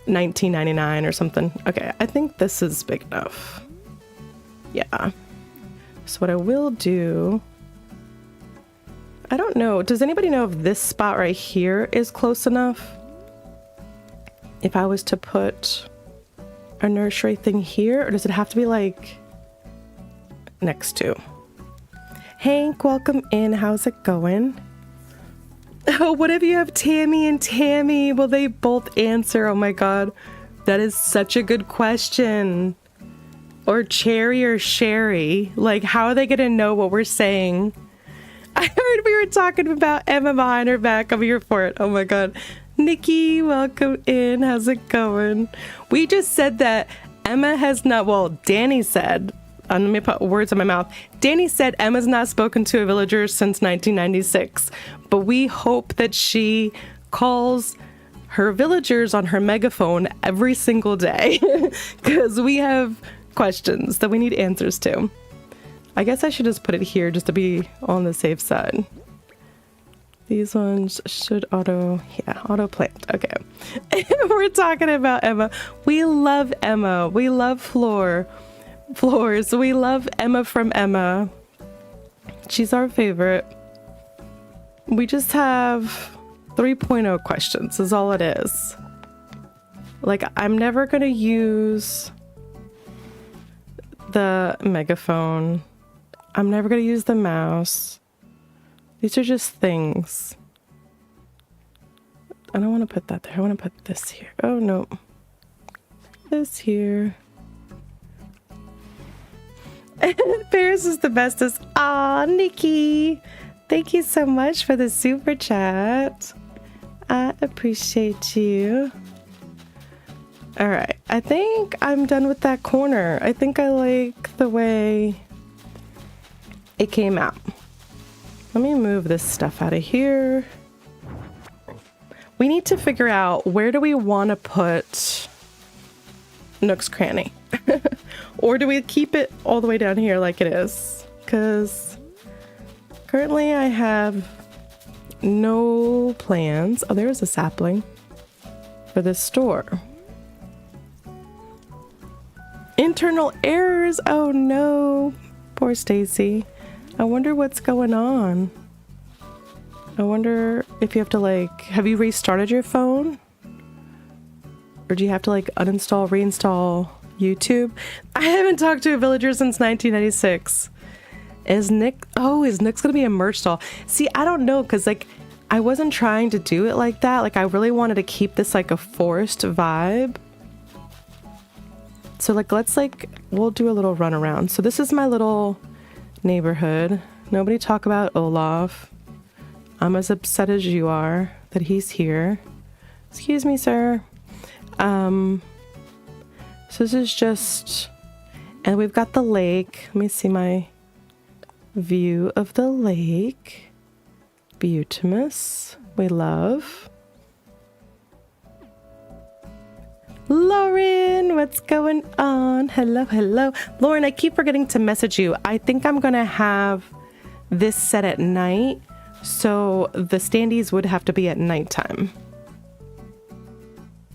$19.99 or something. Okay, I think this is big enough. Yeah. So what I will do, I don't know, does anybody know if this spot right here is close enough? If I was to put a nursery thing here, or does it have to be like next to? Hank, welcome in. How's it going? Oh, what if you have Tammy and Tammy? Will they both answer? Oh my god, that is such a good question. Or Cherry or Sherry. Like, how are they gonna know what we're saying? I heard we were talking about Emma behind her back. I'm here for it. Oh my god. Nikki, welcome in. How's it going? We just said that Emma has not, well, Danny said, let me put words in my mouth. Danny said Emma's not spoken to a villager since 1996, but we hope that she calls her villagers on her megaphone every single day because we have questions that we need answers to. I guess I should just put it here just to be on the safe side. These ones should auto plant. Okay. We're talking about Emma. We love Emma. We love floors. We love Emma from Emma. She's our favorite. We just have 3.0 questions is all it is. Like, I'm never gonna use the megaphone. I'm never gonna use the mouse. These are just things. I don't want to put that there. I want to put this here. Oh no. This here. Paris is the bestest. Aw, Nikki. Thank you so much for the super chat. I appreciate you. Alright, I think I'm done with that corner. I think I like the way it came out. Let me move this stuff out of here. We need to figure out, where do we want to put Nook's Cranny? Or do we keep it all the way down here like it is? Because currently I have no plans. Oh, there's a sapling for this store. Internal errors. Oh no. Poor Stacy. I wonder what's going on. I wonder if you have to like, have you restarted your phone? Or do you have to like uninstall, reinstall YouTube? I haven't talked to a villager since 1996. Is Nick's gonna be a merch stall? See, I don't know, because like I wasn't trying to do it like that. Like I really wanted to keep this like a forest vibe. So like, we'll do a little run around. So this is my little neighborhood. Nobody talk about Olaf. I'm as upset as you are that he's here. Excuse me, sir. So this is just, and we've got the lake. Let me see my view of the lake. Beautimus. We love. Lauren, what's going on? Hello, hello. Lauren, I keep forgetting to message you. I think I'm going to have this set at night, so the standees would have to be at nighttime.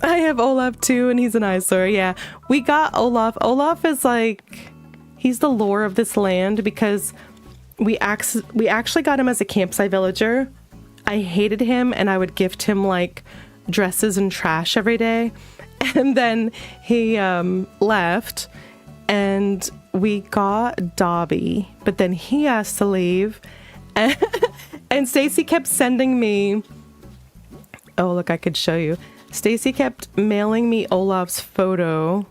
I have Olaf too, and he's an eyesore. Yeah, we got Olaf. Olaf is like, he's the lore of this land because we actually got him as a campsite villager. I hated him, and I would gift him like dresses and trash every day. And then he left, and we got Dobby, but then he asked to leave, and Stacy kept sending me, oh look, I could show you. Stacy kept mailing me Olaf's photo.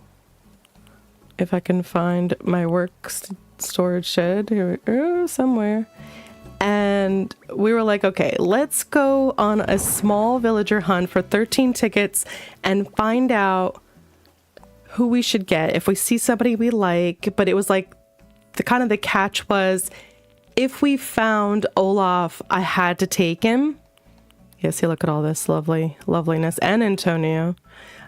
If I can find my work storage shed here, somewhere. And we were like, okay, let's go on a small villager hunt for 13 tickets and find out who we should get if we see somebody we like. But it was like the catch was, if we found Olaf, I had to take him. Yeah, see, look at all this loveliness, and Antonio.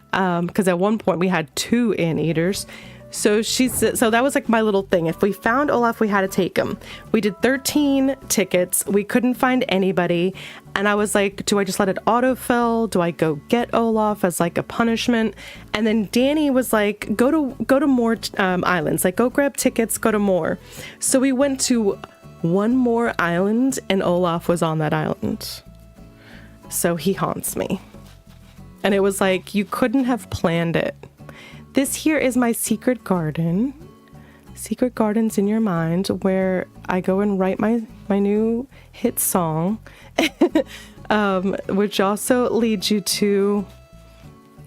Because at one point we had 2 anteaters. So that was like my little thing. If we found Olaf, we had to take him. We did 13 tickets. We couldn't find anybody. And I was like, do I just let it autofill? Do I go get Olaf as like a punishment? And then Danny was like, go to more islands. Like, go grab tickets, go to more. So we went to one more island, and Olaf was on that island. So he haunts me. And it was like, you couldn't have planned it. This here is my secret garden. Secret gardens in your mind, where I go and write my new hit song, which also leads you to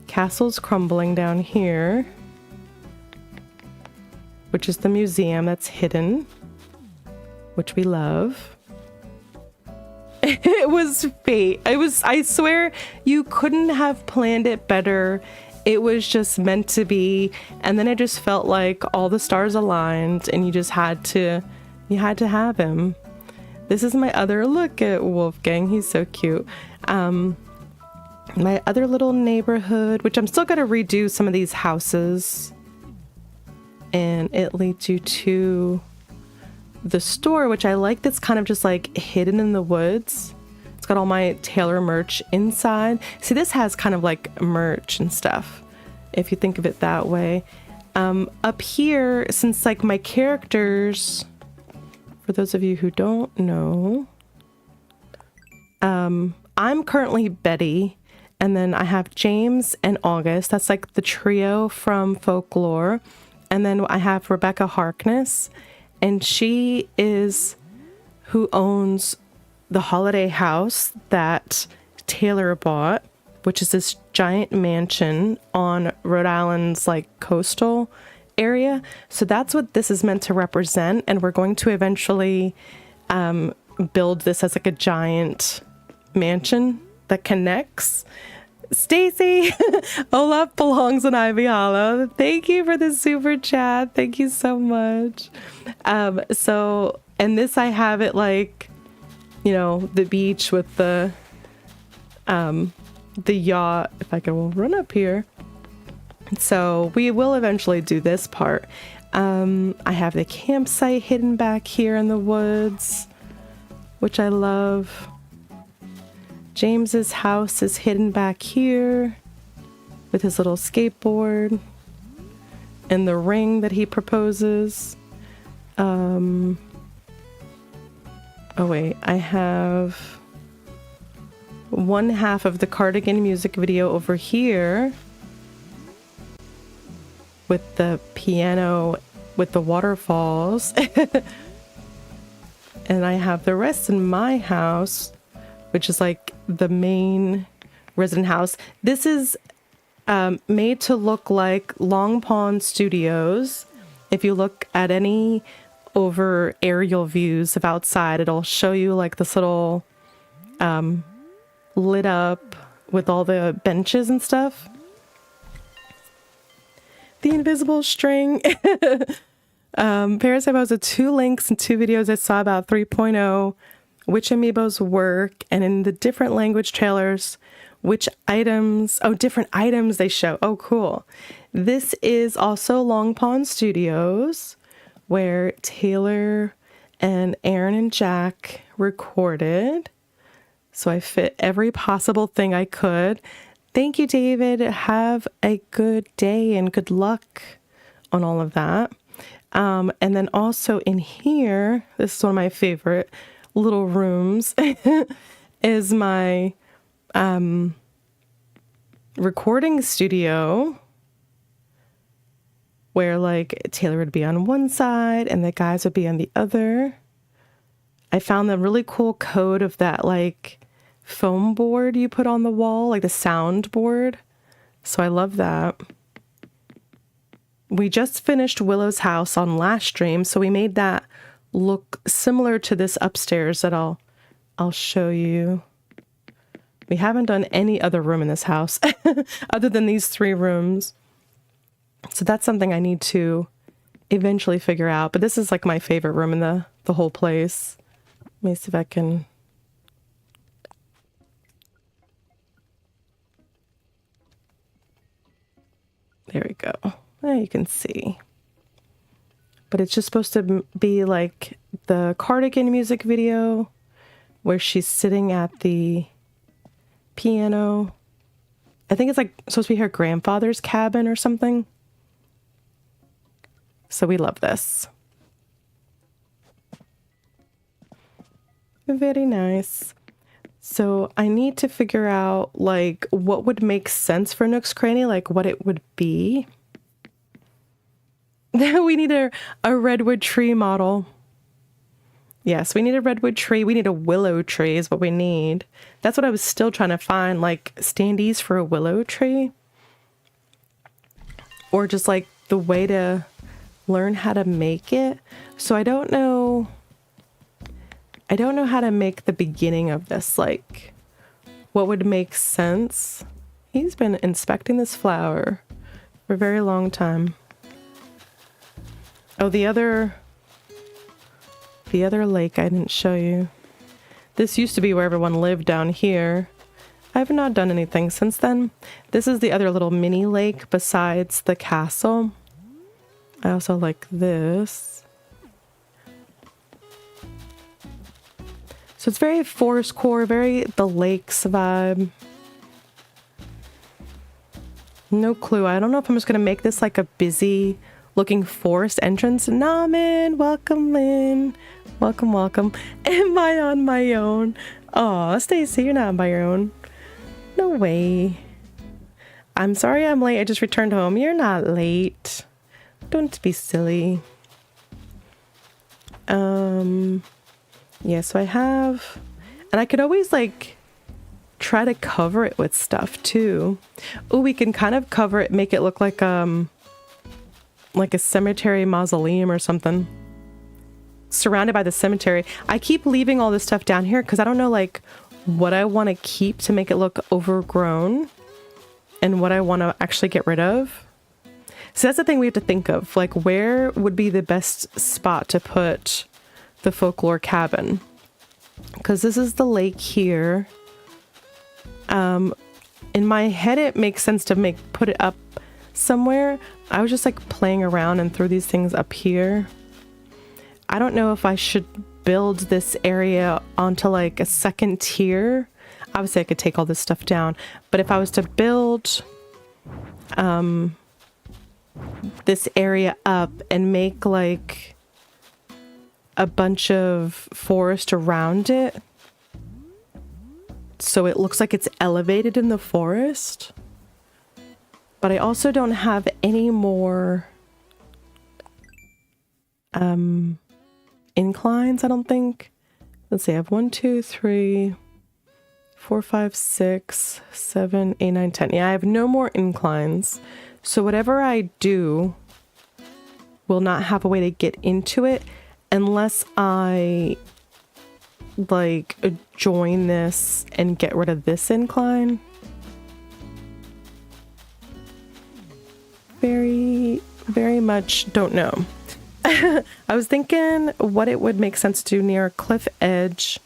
Castles Crumbling down here, which is the museum that's hidden, which we love. It was fate. I swear you couldn't have planned it better. It was just meant to be, and then it just felt like all the stars aligned, and you had to have him. This is my other look at Wolfgang. He's so cute. My other little neighborhood, which I'm still gonna redo some of these houses, and it leads you to the store, which I like. That's kind of just like hidden in the woods. It's got all my Taylor merch inside. See, this has kind of like merch and stuff, if you think of it that way. Up here, since like my characters, for those of you who don't know, I'm currently Betty, and then I have James and August. That's like the trio from Folklore. And then I have Rebecca Harkness, and she is who owns the holiday house that Taylor bought, which is this giant mansion on Rhode Island's like coastal area. So that's what this is meant to represent, and we're going to eventually build this as like a giant mansion that connects. Stacy, Olaf belongs in Ivy Hollow. Thank you for the super chat. Thank you so much. So, and this, I have it like, you know, the beach with the yacht. If I can run up here. So we will eventually do this part. I have the campsite hidden back here in the woods, which I love. James's house is hidden back here with his little skateboard and the ring that he proposes. Oh wait, I have one half of the Cardigan music video over here with the piano with the waterfalls. And I have the rest in my house, which is like the main resident house. This is made to look like Long Pond Studios. If you look at any over aerial views of outside, it'll show you like this little lit up with all the benches and stuff. The invisible string. Parasite was 2 links and 2 videos I saw about 3.0, which amiibos work, and in the different language trailers, which items, oh, different items they show. Oh, cool. This is also Long Pond Studios, where Taylor and Aaron and Jack recorded. So I fit every possible thing I could. Thank you, David. Have a good day and good luck on all of that. And then also in here, this is one of my favorite little rooms, is my recording studio, where like Taylor would be on one side and the guys would be on the other. I found the really cool code of that like foam board you put on the wall, like the sound board. So I love that. We just finished Willow's house on last stream, so we made that look similar to this upstairs that I'll show you. We haven't done any other room in this house other than these 3 rooms. So that's something I need to eventually figure out. But this is like my favorite room in the whole place. Let me see if I can... There we go. There you can see. But it's just supposed to be like the Cardigan music video where she's sitting at the piano. I think it's like supposed to be her grandfather's cabin or something. So we love this. Very nice. So I need to figure out like what would make sense for Nook's Cranny, like what it would be. We need a redwood tree model. Yes, we need a redwood tree. We need a willow tree is what we need. That's what I was still trying to find, like standees for a willow tree. Or just like the way to learn how to make it. So I don't know how to make the beginning of this, like what would make sense. He's been inspecting this flower for a very long time. Oh, the other lake I didn't show you. This used to be where everyone lived down here. I have not done anything since then. This is the other little mini lake besides the castle. I also like this. So it's very forest core, very the lakes vibe. No clue. I don't know if I'm just going to make this like a busy looking forest entrance. Nah, man, welcome in. Welcome, welcome. Am I on my own? Aw, Stacy, you're not on my own. No way. I'm sorry I'm late. I just returned home. You're not late. Don't be silly. Yeah, so I have... And I could always, like, try to cover it with stuff, too. Oh, we can kind of cover it, make it look like a cemetery mausoleum or something. Surrounded by the cemetery. I keep leaving all this stuff down here because I don't know, like, what I want to keep to make it look overgrown and what I want to actually get rid of. So that's the thing we have to think of. Like, where would be the best spot to put the folklore cabin? Because this is the lake here. In my head, it makes sense to put it up somewhere. I was just like playing around and threw these things up here. I don't know if I should build this area onto like a second tier. Obviously, I could take all this stuff down. But if I was to build this area up and make like a bunch of forest around it so it looks like it's elevated in the forest. But I also don't have any more inclines, I don't think. Let's see, I have 1, 2, 3, 4, 5, 6, 7, 8, 9, 10. Yeah, I have no more inclines. So whatever I do will not have a way to get into it unless I like join this and get rid of this incline. Very, very much don't know. I was thinking what it would make sense to do near a cliff edge.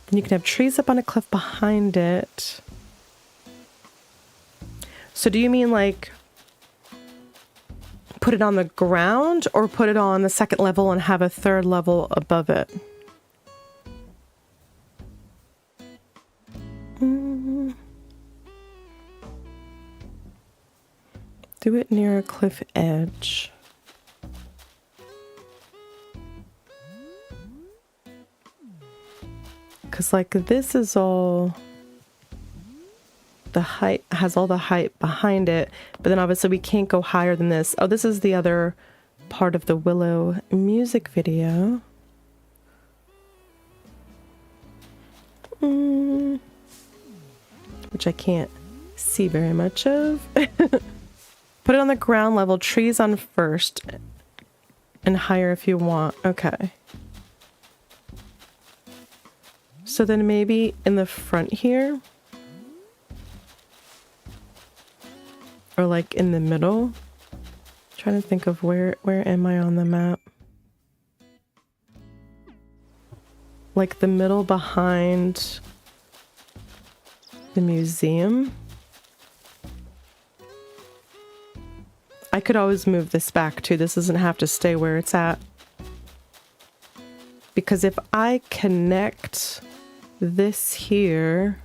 Then you can have trees up on a cliff behind it. So do you mean like put it on the ground or put it on the second level and have a third level above it? Do it near a cliff edge. Because like this is all the height, has all the height behind it, but then obviously we can't go higher than this. Oh, this is the other part of the Willow music video. Which I can't see very much of. Put it on the ground level, trees on first, and higher if you want. Okay. So then maybe in the front here, or like in the middle. Trying to think of where am I on the map? Like the middle behind the museum. I could always move this back too. This doesn't have to stay where it's at. Because if I connect this here,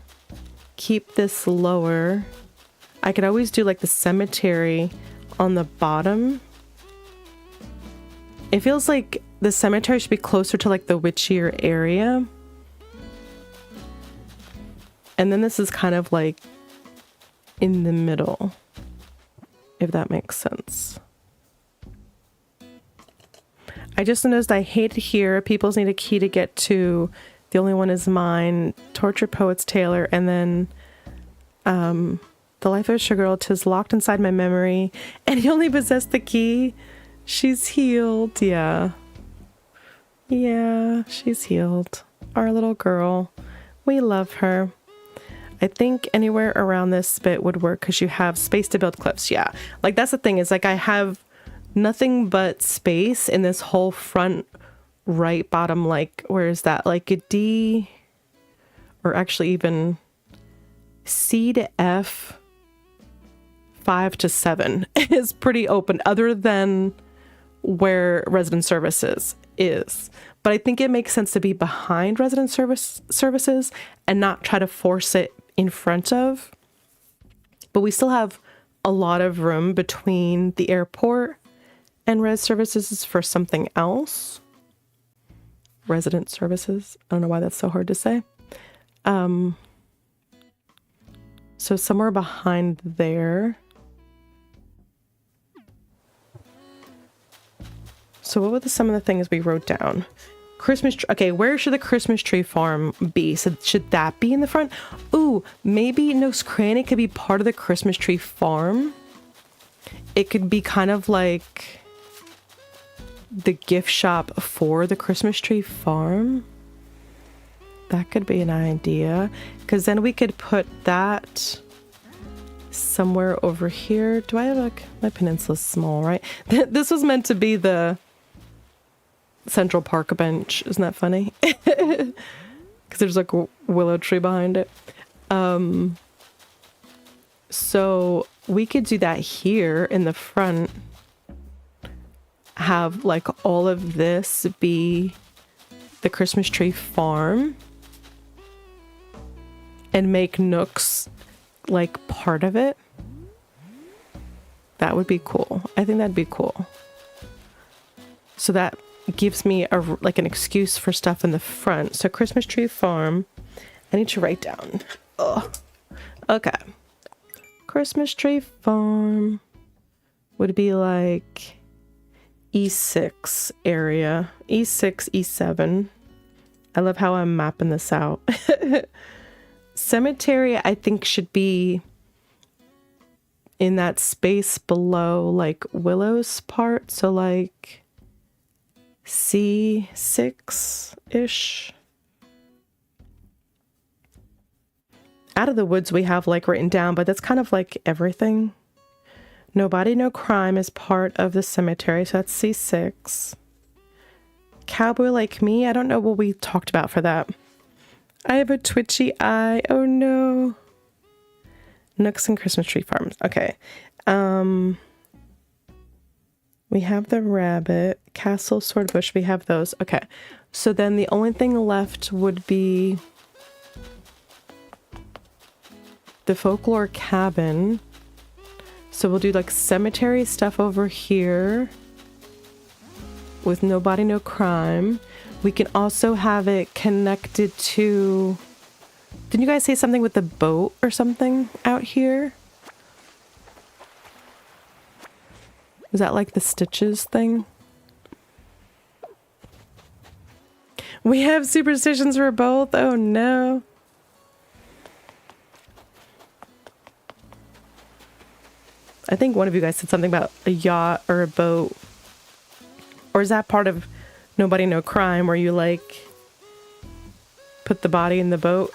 keep this lower, I could always do like the cemetery on the bottom. It feels like the cemetery should be closer to like the witchier area. And then this is kind of like in the middle, if that makes sense. I just noticed I hate it here. People's need a key to get to. The only one is mine. Torture Poets Taylor. And then The Life of a Sugar Girl. 'Tis locked inside my memory. And he only possessed the key. She's healed. Yeah. Yeah, she's healed. Our little girl. We love her. I think anywhere around this bit would work because you have space to build cliffs. Yeah. Like that's the thing is like I have nothing but space in this whole front right bottom, like where is that? Like a D or actually even C to F 5 to 7 is pretty open other than where resident services is. But I think it makes sense to be behind resident services and not try to force it in front of. But we still have a lot of room between the airport and res services for something else. Resident services. I don't know why that's so hard to say. So somewhere behind there. So what were some of the things we wrote down? Christmas tree. Okay, where should the Christmas tree farm be? So should that be in the front? Ooh, maybe Nook's Cranny could be part of the Christmas tree farm. It could be kind of like the gift shop for the Christmas tree farm. That could be an idea. Because then we could put that somewhere over here. Do I have like, my peninsula's small, right? This was meant to be the Central Park bench. Isn't that funny? Because there's like a willow tree behind it. So we could do that here in the front. Have like all of this be the Christmas tree farm. And make Nook's like part of it. That would be cool. I think that'd be cool. So that gives me like an excuse for stuff in the front. So Christmas tree farm. I need to write down. Ugh. Okay. Christmas tree farm would be like E6 area. E6, E7. I love how I'm mapping this out. Cemetery, I think, should be in that space below, like, Willow's part. So, like, C6-ish. Out of the Woods we have, like, written down, but that's kind of, like, everything. No Body, No Crime is part of the cemetery, so that's C6. Cowboy Like Me, I don't know what we talked about for that. I have a twitchy eye. Oh no. Nooks and Christmas tree farms. Okay. We have the rabbit, castle, sword bush. We have those. Okay. So then the only thing left would be the folklore cabin. So we'll do like cemetery stuff over here with no body, no crime. We can also have it connected to... Didn't you guys say something with the boat or something out here? Was that like the stitches thing? We have superstitions for both? Oh no. I think one of you guys said something about a yacht or a boat. Or is that part of No Body, No Crime where you like put the body in the boat?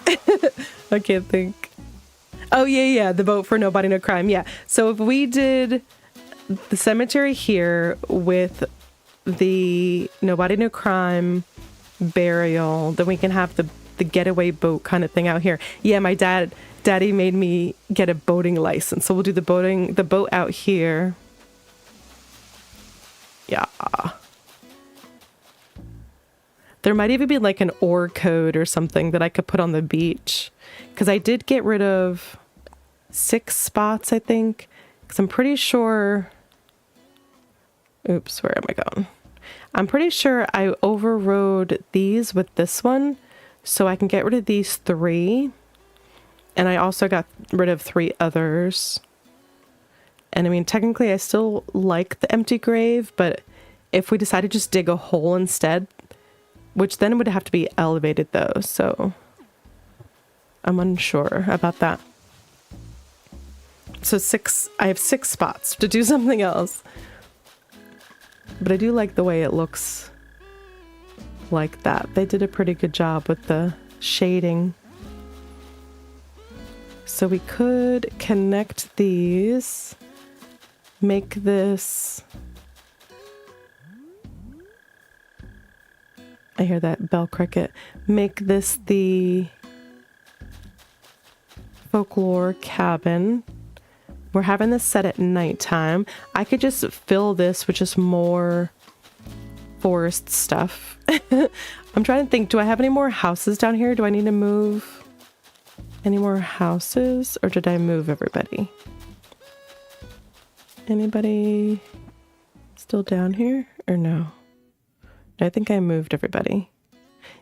I can't think. Oh yeah, the boat for No Body, No Crime. Yeah. So if we did the cemetery here with the No Body, No Crime burial, then we can have the getaway boat kind of thing out here. Yeah, my daddy made me get a boating license, so we'll do the boat out here. Yeah. There might even be like an oar code or something that I could put on the beach, because I did get rid of 6 spots, I think, because I'm pretty sure... Oops, where am I going? I'm pretty sure I overrode these with this one, so I can get rid of these 3. And I also got rid of 3 others. And I mean, technically I still like the empty grave, but if we decide to just dig a hole instead, which then would have to be elevated though, so I'm unsure about that. So I have 6 spots to do something else. But I do like the way it looks like that. They did a pretty good job with the shading. So we could connect these, make this... I hear that bell cricket. Make this the folklore cabin. We're having this set at nighttime. I could just fill this with just more forest stuff. I'm trying to think, do I have any more houses down here? Do I need to move any more houses, or did I move everybody? Anybody still down here or no? I think I moved everybody.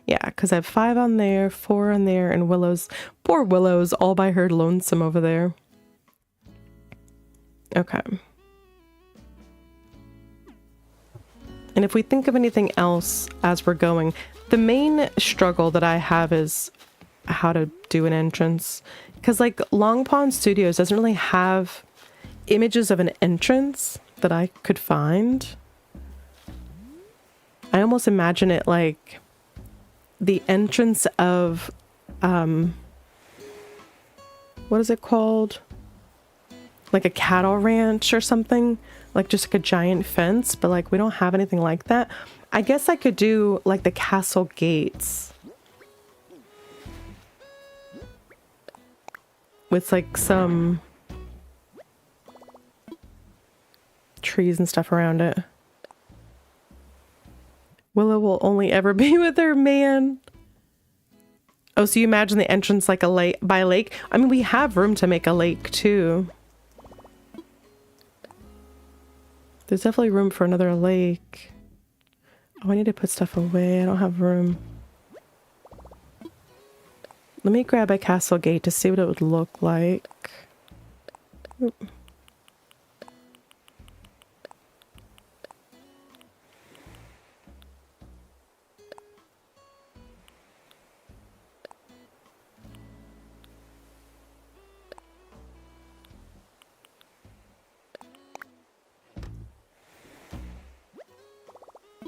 Yeah, because I have 5 on there, 4 on there, and Willow's... Poor Willow's all by her lonesome over there. Okay. And if we think of anything else as we're going, the main struggle that I have is how to do an entrance. Because like Long Pond Studios doesn't really have images of an entrance that I could find. I almost imagine it like the entrance of, what is it called? Like a cattle ranch or something, like just like a giant fence, but like we don't have anything like that. I guess I could do like the castle gates with like some trees and stuff around it. Willow will only ever be with her man. Oh, so you imagine the entrance like a lake, by a lake? I mean, we have room to make a lake too. There's definitely room for another lake. Oh, I need to put stuff away. I don't have room. Let me grab a castle gate to see what it would look like. Oop.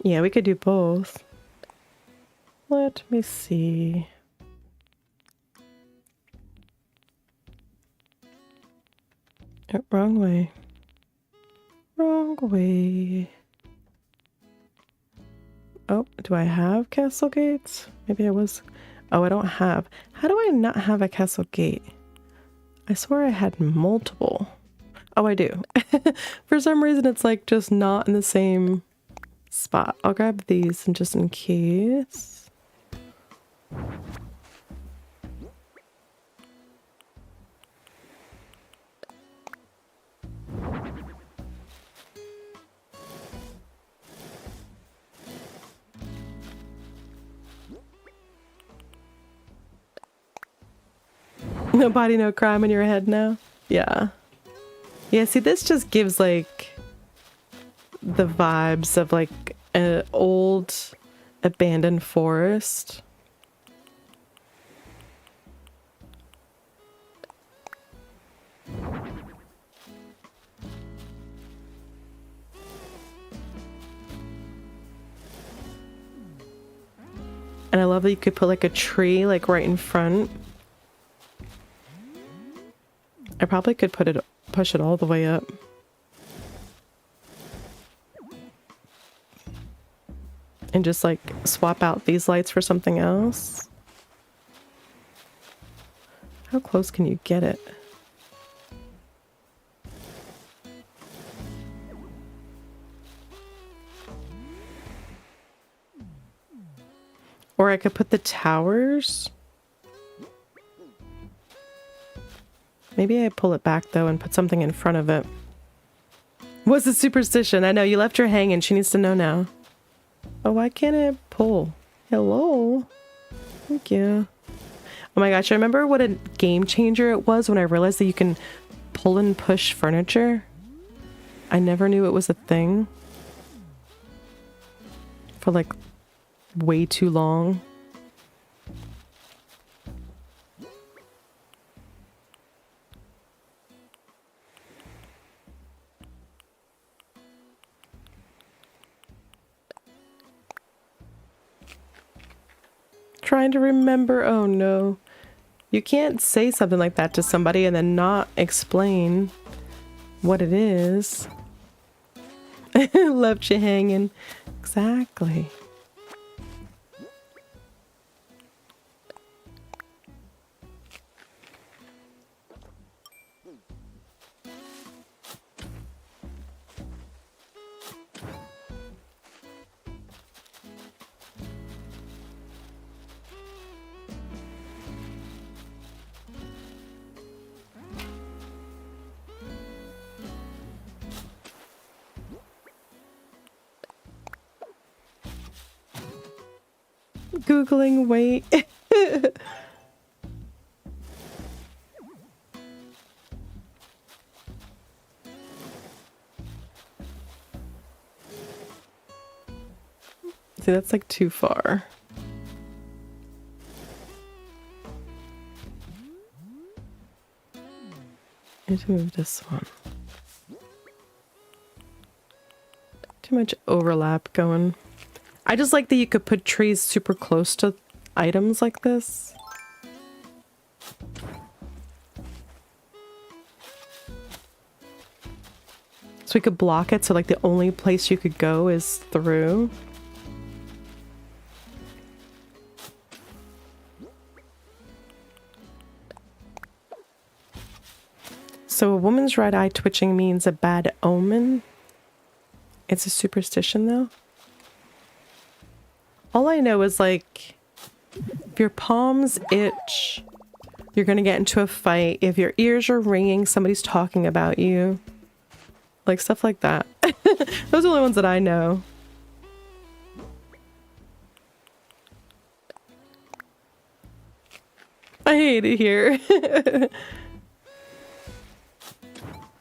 Yeah, we could do both. Let me see. Oh, wrong way. Wrong way. Oh, do I have castle gates? Maybe I was... Oh, I don't have... How do I not have a castle gate? I swore I had multiple. Oh, I do. For some reason, it's like just not in the same spot. I'll grab these and just in case. No body, no crime in your head now? Yeah. Yeah, see, this just gives, like, the vibes of, like, an old abandoned forest. And I love that you could put, like, a tree, like, right in front. I probably could push it all the way up. And just like swap out these lights for something else. How close can you get it? Or I could put the towers. Maybe I pull it back though and put something in front of it. What's the superstition? I know, you left her hanging. She needs to know now. Oh, why can't I pull? Hello? Thank you. Oh my gosh, I remember what a game changer it was when I realized that you can pull and push furniture. I never knew it was a thing. For like way too long. Trying to remember. Oh no. You can't say something like that to somebody and then not explain what it is. Left you hanging. Exactly. Googling weight. See, that's like too far. I need to move this one. Too much overlap going. I just like that you could put trees super close to items like this. So we could block it so like the only place you could go is through. So a woman's right eye twitching means a bad omen. It's a superstition though. All I know is like, if your palms itch, you're gonna get into a fight. If your ears are ringing, somebody's talking about you. Like stuff like that. Those are the only ones that I know. I hate it here.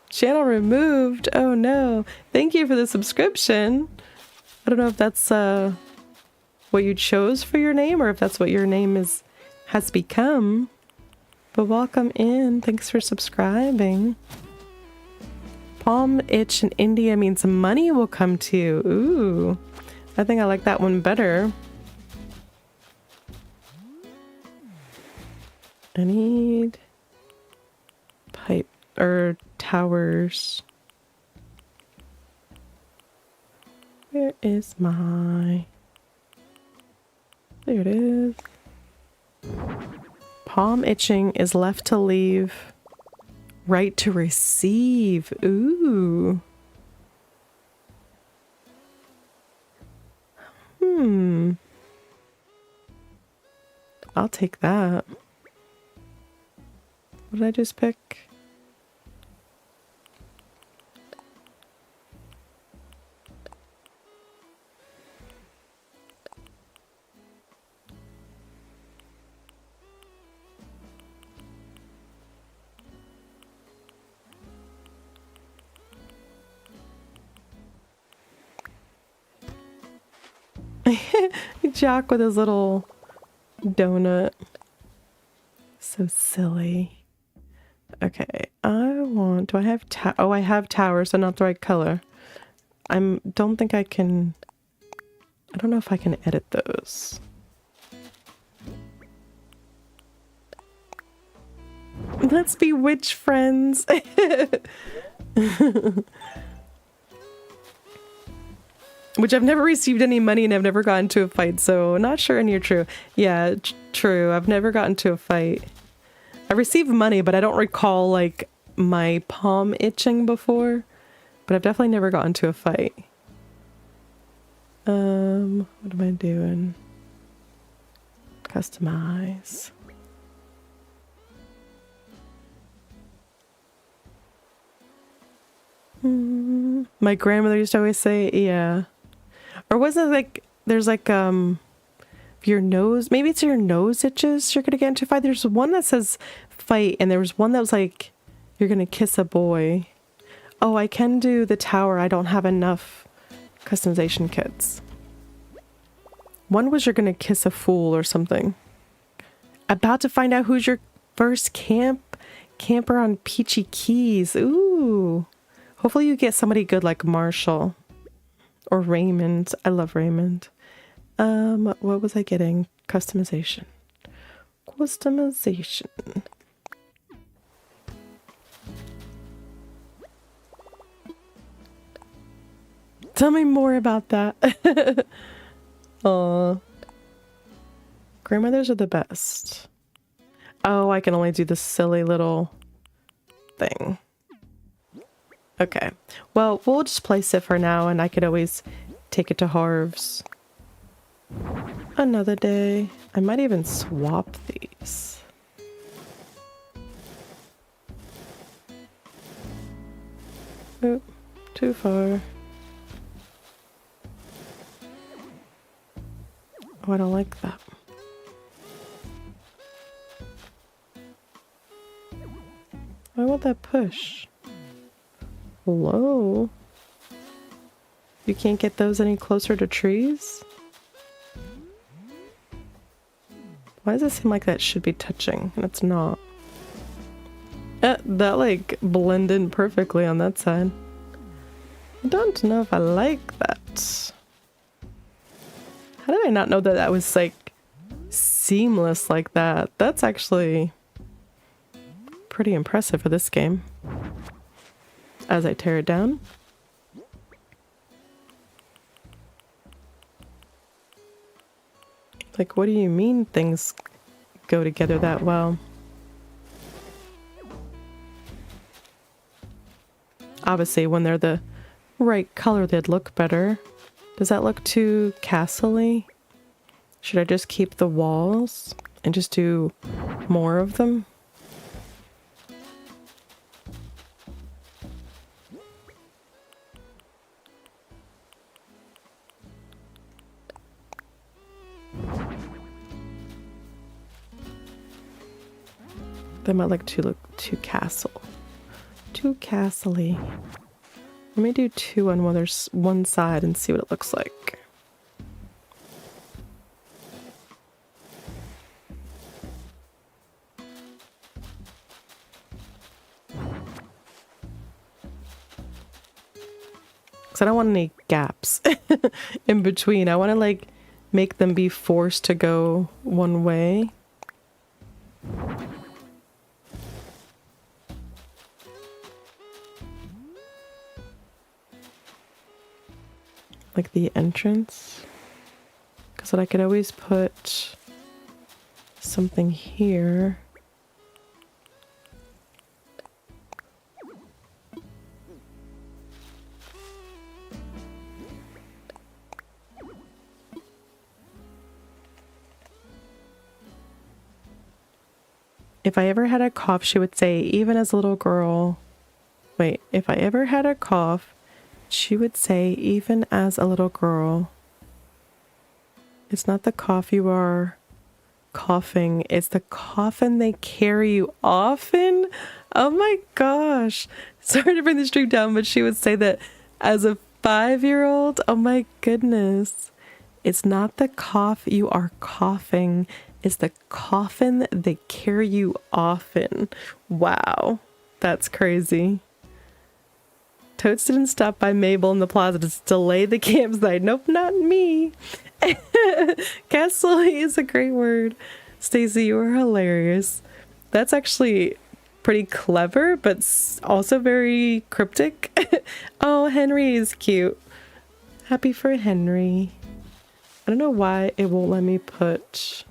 Channel removed. Oh no. Thank you for the subscription. I don't know if that's what you chose for your name or if that's what your name has become. But welcome in. Thanks for subscribing. Palm itch in India means money will come to you. Ooh. I think I like that one better. I need pipe or towers. Where is my... There it is. Palm itching is left to leave Right to receive. Ooh. I'll take that. What did I just pick? Jack with his little donut. So silly. Okay, do I have oh, I have towers, so not the right color. Don't think I can, I don't know if I can edit those. Let's be witch friends. Which I've never received any money and I've never gotten into a fight, so not sure and you're true. Yeah, true. I've never gotten into a fight. I received money, but I don't recall like my palm itching before. But I've definitely never gotten into a fight. What am I doing? Customize. My grandmother used to always say, yeah. Or was it like, there's like, if your nose, maybe it's your nose itches, you're gonna get into a fight. There's one that says fight, and there was one that was like, you're gonna kiss a boy. Oh, I can do the tower. I don't have enough customization kits. One was you're gonna kiss a fool or something. About to find out who's your first camper on Peachy Keys. Ooh. Hopefully you get somebody good like Marshall. Or Raymond. I love Raymond. What was I getting? Customization. Customization. Tell me more about that. Aw. Grandmothers are the best. Oh, I can only do this silly little thing. Okay. Well, we'll just place it for now, and I could always take it to Harv's another day. I might even swap these. Oop, too far. Oh, I don't like that. Why won't that push? Hello? You can't get those any closer to trees? Why does it seem like that should be touching and it's not? That like blended in perfectly on that side. I don't know if I like that. How did I not know that that was like seamless like that? That's actually pretty impressive for this game. As I tear it down. Like, what do you mean things go together that well? Obviously, when they're the right color, they'd look better. Does that look too castle-y? Should I just keep the walls and just do more of them? That might look too castle. Too castle-y. Let me do two on one side and see what it looks like. Because I don't want any gaps in between. I want to like make them be forced to go one way. Like the entrance, because I could always put something here If I ever had a cough, she would say, even as a little girl. Wait, if I ever had a cough, she would say, even as a little girl. It's not the cough you are coughing, it's the coffin they carry you off in. Oh my gosh. Sorry to bring the stream down, but she would say that as a 5-year-old. Oh my goodness. It's not the cough you are coughing, it's the coffin they carry you off in. Wow. That's crazy. Totes didn't stop by Mabel in the plaza to delay the campsite. Nope, not me. Castle is a great word. Stacey, you are hilarious. That's actually pretty clever, but also very cryptic. Oh, Henry is cute. Happy for Henry. I don't know why it won't let me put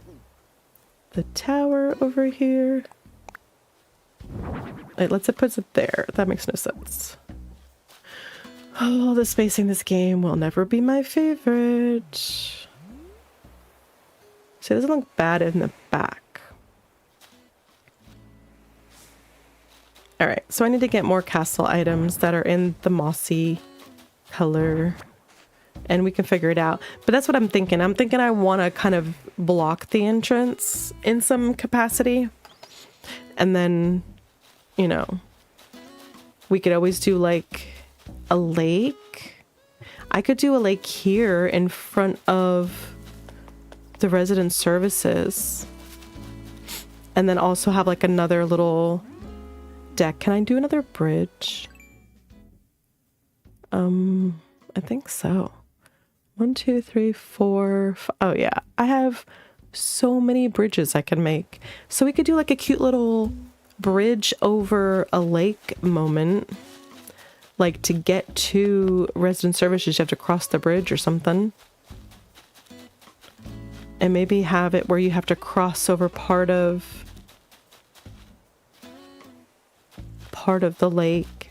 the tower over here. Wait, let's put it there. That makes no sense. Oh, the spacing this game will never be my favorite. So it doesn't look bad in the back. Alright, so I need to get more castle items that are in the mossy color. And we can figure it out. But that's what I'm thinking. I'm thinking I want to kind of block the entrance in some capacity. And then, you know, we could always do like a lake. I could do a lake here in front of the resident services. And then also have like another little deck. Can I do another bridge? I think so. 1, 2, 3, 4. Oh yeah, I have so many bridges I can make. So we could do like a cute little bridge over a lake moment. Like to get to resident services, you have to cross the bridge or something. And maybe have it where you have to cross over part of the lake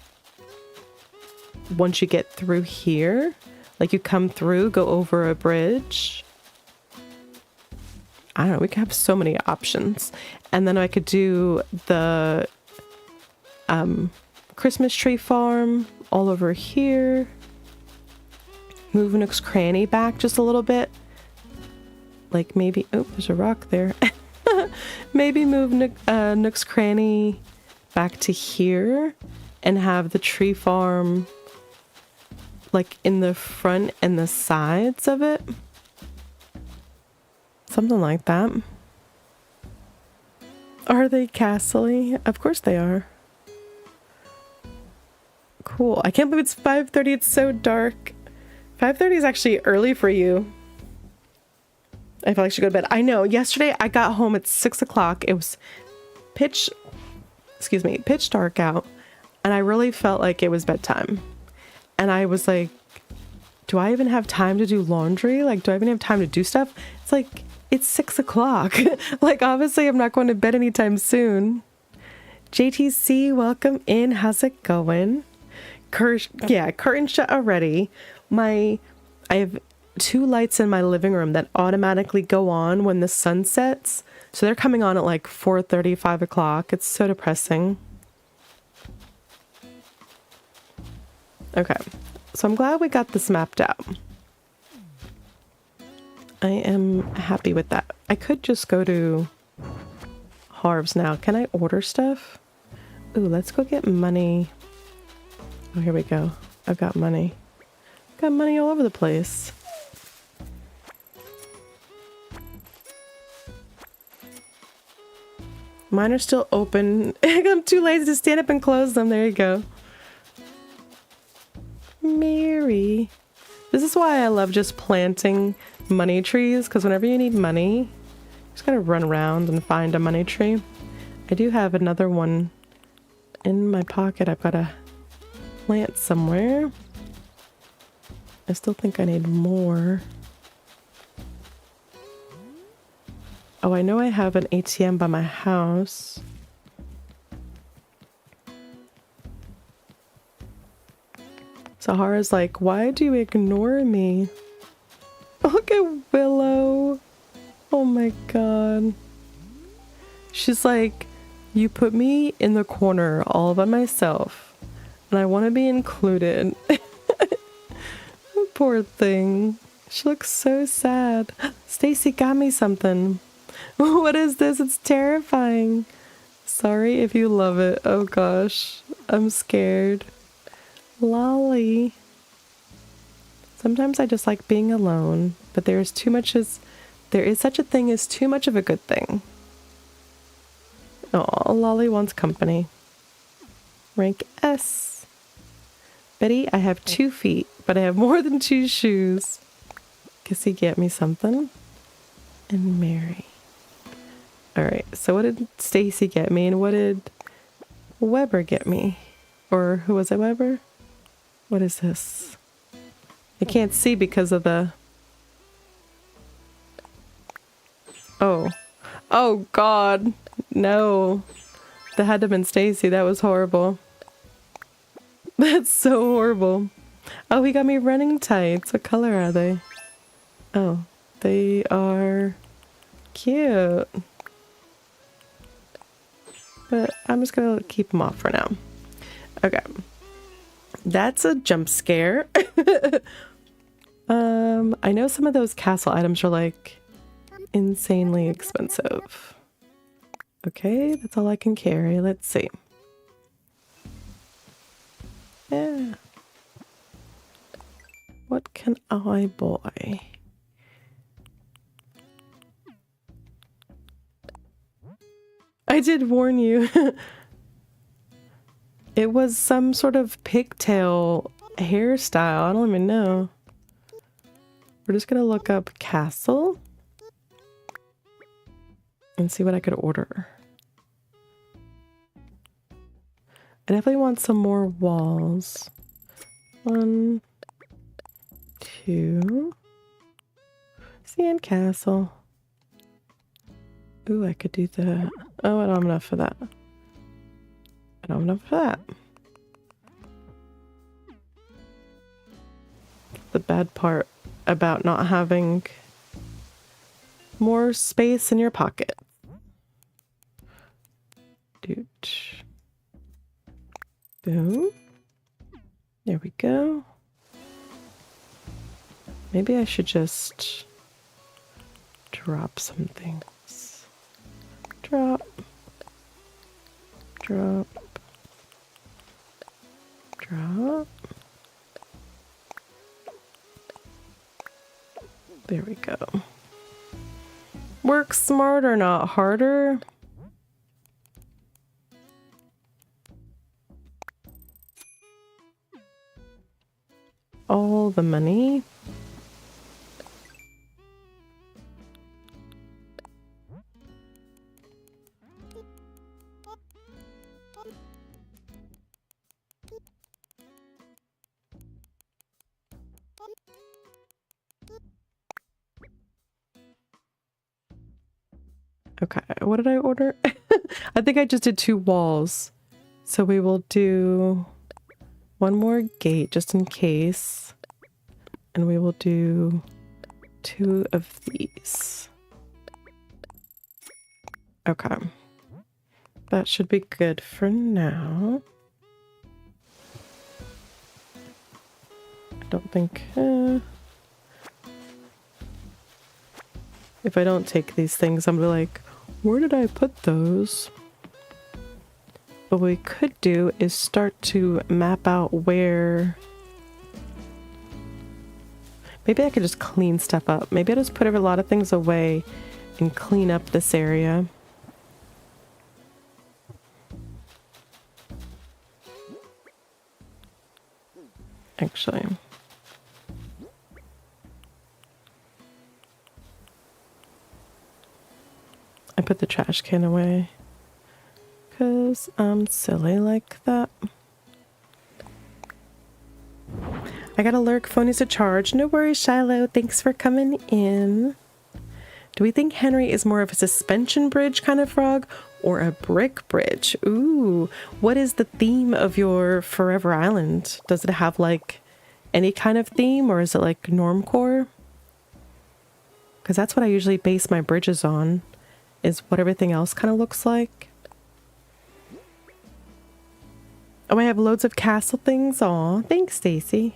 once you get through here. Like you come through, go over a bridge. I don't know, we could have so many options. And then I could do the Christmas tree farm all over here. Move Nook's Cranny back just a little bit. Like maybe, oh, there's a rock there. Maybe move Nook's Cranny back to here and have the tree farm like in the front and the sides of it. Something like that. Are they castle-y? Of course they are. Cool. I can't believe it's 5:30. It's so dark. 5:30 is actually early for you. I feel like I should go to bed. I know. Yesterday I got home at 6 o'clock. It was pitch dark out. And I really felt like it was bedtime. And I was like, do I even have time to do laundry? Like, do I even have time to do stuff? It's like, it's 6 o'clock. Like, obviously I'm not going to bed anytime soon. JTC, welcome in. How's it going? Curtain shut already. I have 2 lights in my living room that automatically go on when the sun sets. So they're coming on at like 4:30, 5 o'clock. It's so depressing. Okay, so I'm glad we got this mapped out. I am happy with that. I could just go to Harv's now. Can I order stuff? Ooh, let's go get money. Oh, here we go. I've got money. Got money all over the place. Mine are still open. I'm too lazy to stand up and close them. There you go. Mary. This is why I love just planting money trees, because whenever you need money, you just gotta run around and find a money tree. I do have another one in my pocket. I've got to plant somewhere. I still think I need more. Oh, I know I have an ATM by my house. Sahara's like, why do you ignore me? Look at Willow. Oh my god. She's like, You put me in the corner all by myself, and I want to be included. Poor thing. She looks so sad. Stacy got me something. What is this? It's terrifying. Sorry if you love it. Oh gosh, I'm scared. Lolly. Sometimes I just like being alone, but there is such a thing as too much of a good thing. Oh, Lolly wants company. Rank S. Betty, I have 2 feet, but I have more than 2 shoes. Guess he get me something. And Mary. Alright, so what did Stacy get me, and what did Weber get me? Or who was it, Weber? What is this? I can't see because of the... Oh. Oh, God. No. That had to have been Stacy. That was horrible. That's so horrible. Oh, he got me running tights. What color are they? Oh, they are cute. But I'm just gonna keep them off for now. Okay. That's a jump scare. I know some of those castle items are like insanely expensive. Okay, that's all I can carry. Let's see. Yeah. What can I buy? I did warn you. It was some sort of pigtail hairstyle. I don't even know. We're just gonna look up castle and see what I could order. I definitely want some more walls. 1, 2. Sand castle. Ooh, I could do that. Oh, I don't have enough for that. I don't have enough for that. The bad part about not having more space in your pocket. Doot. Boom. There we go. Maybe I should just drop some things. Drop. Drop. Drop. There we go. Work smarter, not harder. All the money. Okay, what did I order? I think I just did 2 walls. So we will do 1 more gate just in case. And we will do 2 of these. Okay. That should be good for now. I don't think... If I don't take these things, I'm gonna be like, where did I put those? What we could do is start to map out where... Maybe I could just clean stuff up. Maybe I'll just put a lot of things away and clean up this area. Actually... I put the trash can away because I'm silly like that. I got a lurk. Phone is a charge. No worries, Shiloh. Thanks for coming in. Do we think Henry is more of a suspension bridge kind of frog or a brick bridge? Ooh, what is the theme of your Forever Island? Does it have like any kind of theme, or is it like normcore? Because that's what I usually base my bridges on. Is what everything else kind of looks like. Oh, I have loads of castle things. Aw, thanks, Stacy.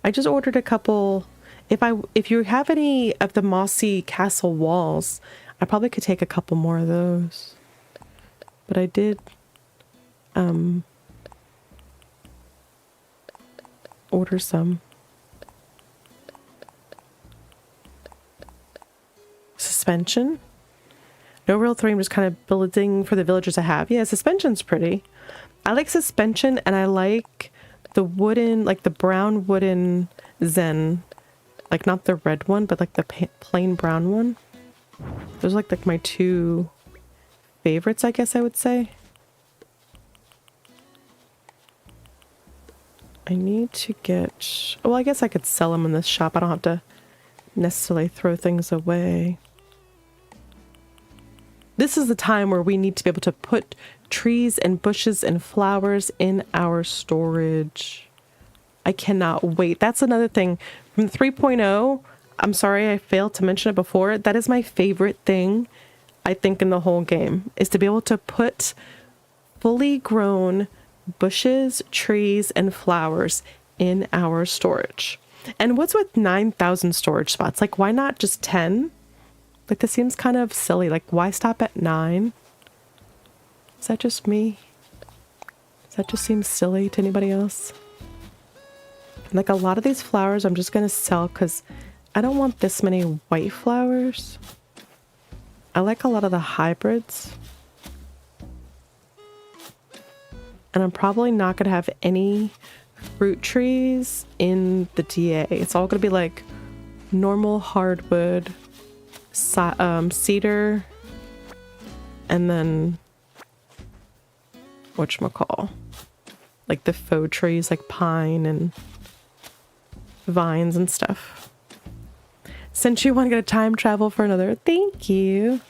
I just ordered a couple. If you have any of the mossy castle walls, I probably could take a couple more of those. But I did order some. Suspension. No real three, I'm just kind of building for the villagers I have. Yeah, suspension's pretty. I like suspension, and I like the wooden, like the brown wooden Zen. Like not the red one, but like the plain brown one. Those are like my two favorites, I guess I would say. I need to get... Well, I guess I could sell them in this shop. I don't have to necessarily throw things away. This is the time where we need to be able to put trees and bushes and flowers in our storage. I cannot wait. That's another thing. From 3.0, I'm sorry I failed to mention it before. That is my favorite thing, I think, in the whole game, is to be able to put fully grown bushes, trees, and flowers in our storage. And what's with 9,000 storage spots? Like, why not just 10? Like, this seems kind of silly. Like, why stop at 9? Is that just me? Does that just seem silly to anybody else? Like, a lot of these flowers I'm just going to sell because I don't want this many white flowers. I like a lot of the hybrids. And I'm probably not going to have any fruit trees in the DA. It's all going to be like normal hardwood, cedar, and then whatchamacall, like the faux trees like pine and vines and stuff. Since you want to get a time travel for another, thank you.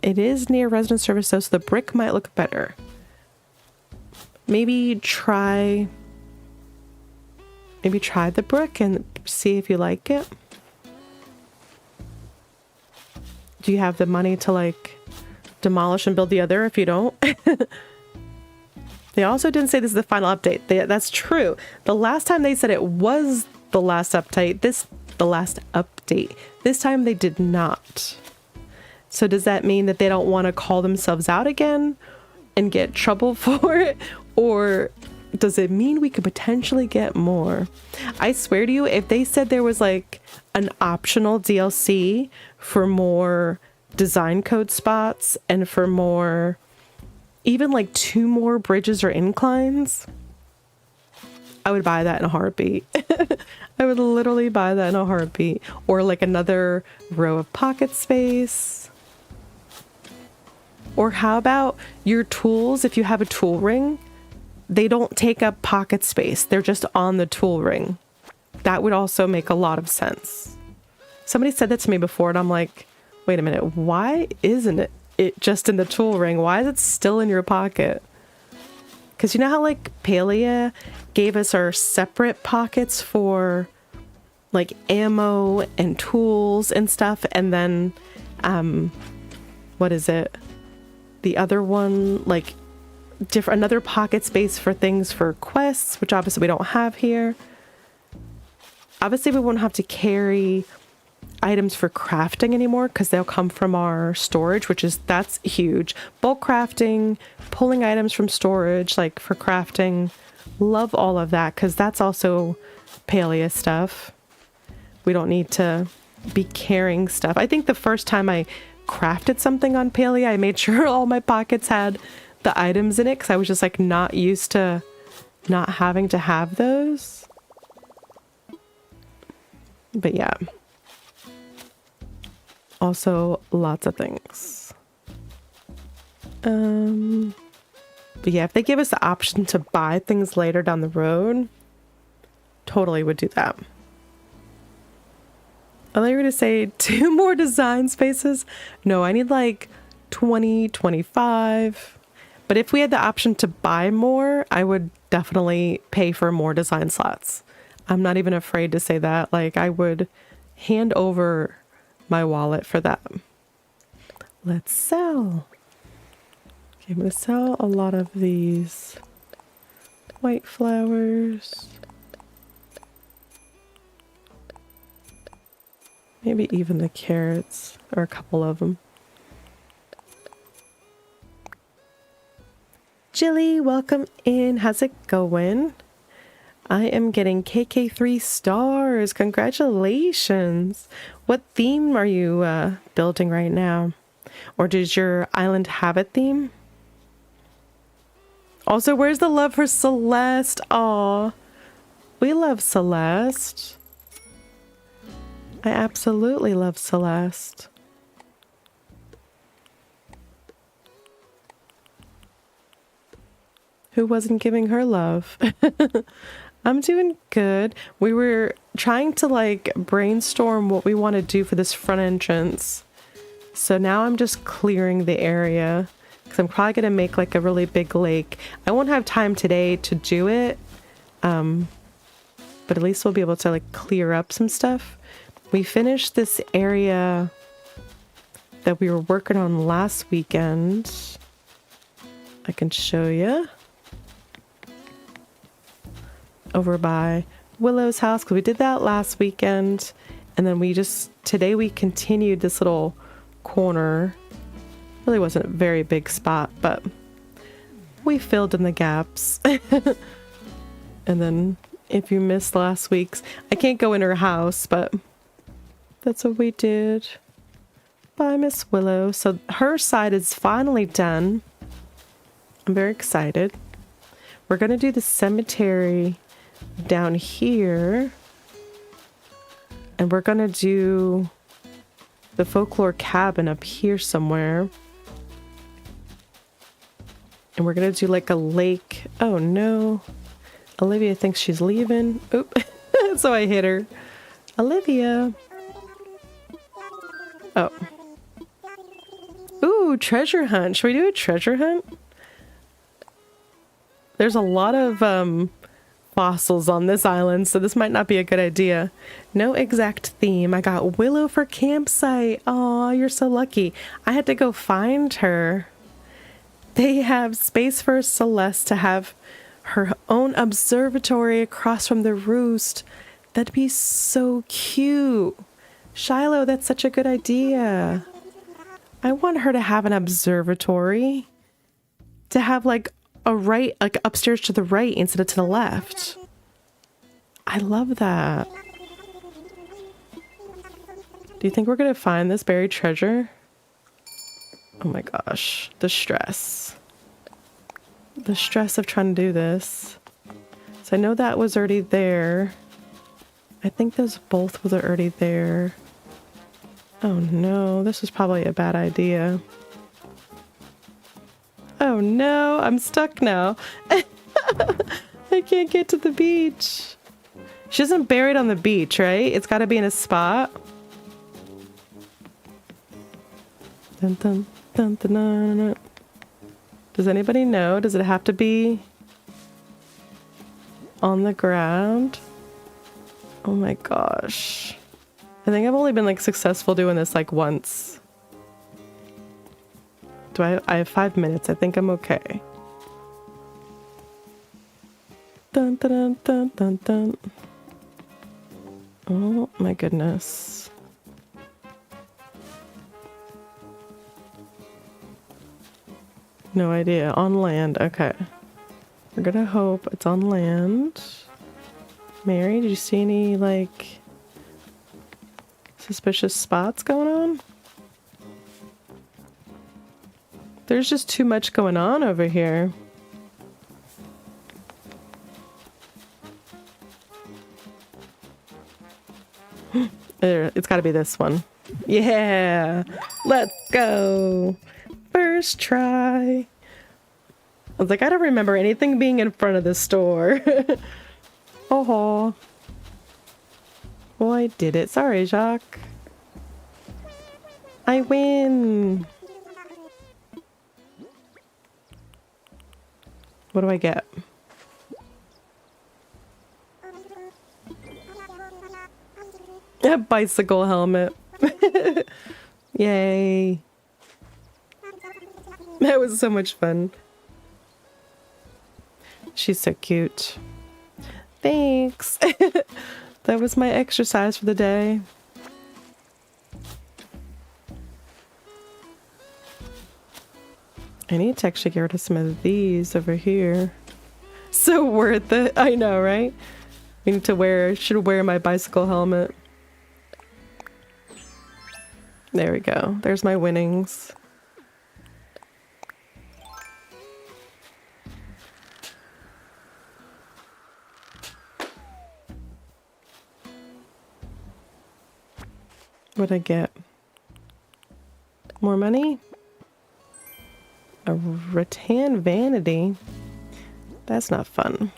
It is near resident service though, so the brick might look better. Maybe try the brick and see if you like it. Do you have the money to like demolish and build the other if you don't? They also didn't say this is the final update. That's true. The last time they said it was the last update. The last update. This time they did not. So does that mean that they don't want to call themselves out again and get trouble for it? Or does it mean we could potentially get more? I swear to you, if they said there was like an optional DLC for more design code spots and for more, even like 2 more bridges or inclines, I would buy that in a heartbeat. I would literally buy that in a heartbeat. Or like another row of pocket space. Or how about your tools? If you have a tool ring, they don't take up pocket space. They're just on the tool ring. That would also make a lot of sense. Somebody said that to me before and I'm like, wait a minute, why isn't it just in the tool ring? Why is it still in your pocket? Because you know how like Palia gave us our separate pockets for like ammo and tools and stuff, and then what is it? The other one, like another pocket space for things for quests, which obviously we don't have here. Obviously we won't have to carry items for crafting anymore because they'll come from our storage, that's huge. Bulk crafting, pulling items from storage, like for crafting. Love all of that because that's also Palia stuff. We don't need to be carrying stuff. I think the first time I crafted something on Palia, I made sure all my pockets had the items in it because I was just like not used to not having to have those. But yeah. Also lots of things. But yeah, if they give us the option to buy things later down the road, totally would do that. I thought you were going to say 2 more design spaces. No, I need like 20, 25. But if we had the option to buy more, I would definitely pay for more design slots. I'm not even afraid to say that. Like, I would hand over my wallet for that. Let's sell. Okay, I'm gonna sell a lot of these white flowers. Maybe even the carrots, or a couple of them. Jilly, welcome in. How's it going? I am getting KK3 stars. Congratulations. What theme are you building right now? Or does your island have a theme? Also, where's the love for Celeste? Aw, we love Celeste. I absolutely love Celeste. Who wasn't giving her love? I'm doing good. We were trying to like brainstorm what we want to do for this front entrance. So now I'm just clearing the area because I'm probably going to make like a really big lake. I won't have time today to do it. But at least we'll be able to like clear up some stuff. We finished this area that we were working on last weekend. I can show you. Over by Willow's house, because we did that last weekend. And then today we continued this little corner. Really wasn't a very big spot, but we filled in the gaps. And then if you missed last week's, I can't go in her house, but that's what we did. Bye, Miss Willow. So her side is finally done. I'm very excited. We're going to do the cemetery down here. And we're going to do the folklore cabin up here somewhere. And we're going to do like a lake. Oh, no. Olivia thinks she's leaving. Oop. So I hit her. Olivia. Oh. Ooh, treasure hunt. Should we do a treasure hunt? There's a lot of fossils on this island, so this might not be a good idea. No exact theme. I got Willow for campsite. Aw, you're so lucky. I had to go find her. They have space for Celeste to have her own observatory across from the roost. That'd be so cute. Shiloh, that's such a good idea. I want her to have an observatory. To have like upstairs to the right instead of to the left. I love that. Do you think we're gonna find this buried treasure? Oh my gosh, the stress. The stress of trying to do this. So I know that was already there. I think those both were already there. Oh no, this was probably a bad idea. Oh no, I'm stuck now. I can't get to the beach. She isn't buried on the beach, right? It's got to be in a spot. Dun, dun, dun, dun, dun, dun. Does anybody know? Does it have to be on the ground? Oh my gosh. I think I've only been like successful doing this like once. I have 5 minutes. I think I'm okay. Dun, dun, dun, dun, dun. Oh my goodness. No idea. On land. Okay. We're gonna hope it's on land. Mary, did you see any like suspicious spots going on? There's just too much going on over here. It's got to be this one. Yeah, let's go. First try. I was like, I don't remember anything being in front of the store. Oh, well, I did it. Sorry, Jacques. I win. What do I get? A bicycle helmet. Yay. That was so much fun. She's so cute. Thanks. That was my exercise for the day. I need to actually get rid of some of these over here. So worth it. I know, right? I need to should wear my bicycle helmet. There we go. There's my winnings. What'd I get? More money? A rattan vanity? That's not fun.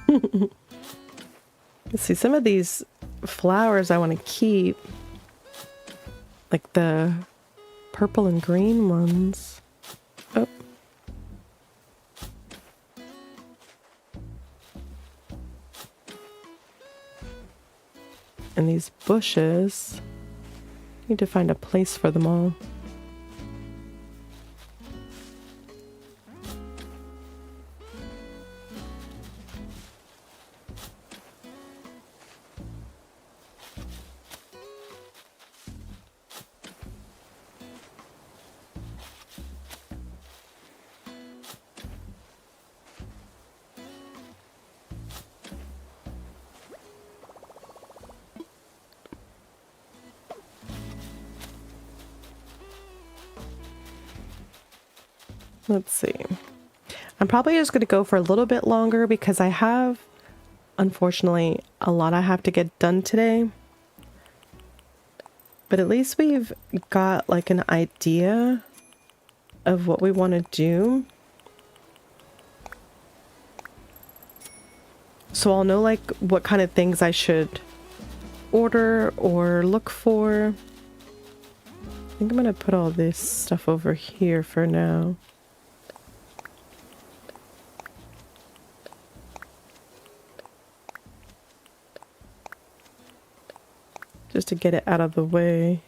Let's see, some of these flowers I want to keep. Like the purple and green ones. Oh. And these bushes. Need to find a place for them all. Let's see. I'm probably just going to go for a little bit longer because I have, unfortunately, a lot I have to get done today. But at least we've got like an idea of what we want to do. So I'll know like what kind of things I should order or look for. I think I'm going to put all this stuff over here for now. Just to get it out of the way.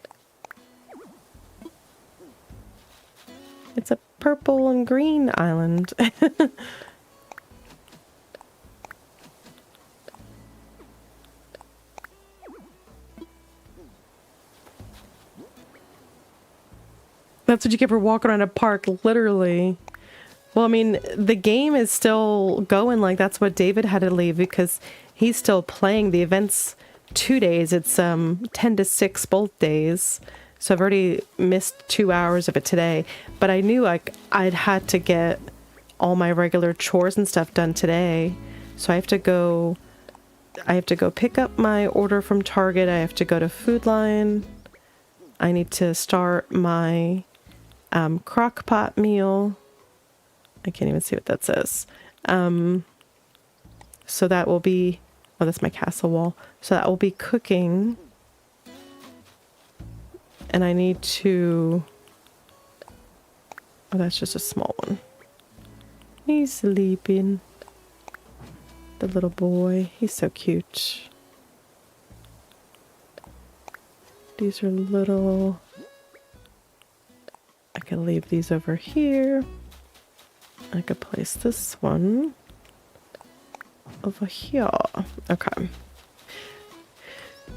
It's a purple and green island. That's what you get for walking around a park, literally. Well, I mean, the game is still going. Like, that's what David had to leave because he's still playing the events 2 days. It's 10 to 6 both days. So I've already missed 2 hours of it today. But I knew like I'd had to get all my regular chores and stuff done today. So I have to go pick up my order from Target. I have to go to Food Line. I need to start my crock pot meal. I can't even see what that says. So that will be, oh, that's my castle wall. So that will be cooking. And I need to, oh, that's just a small one. He's sleeping. The little boy, he's so cute. These are little, I can leave these over here. I could place this one over here. Okay.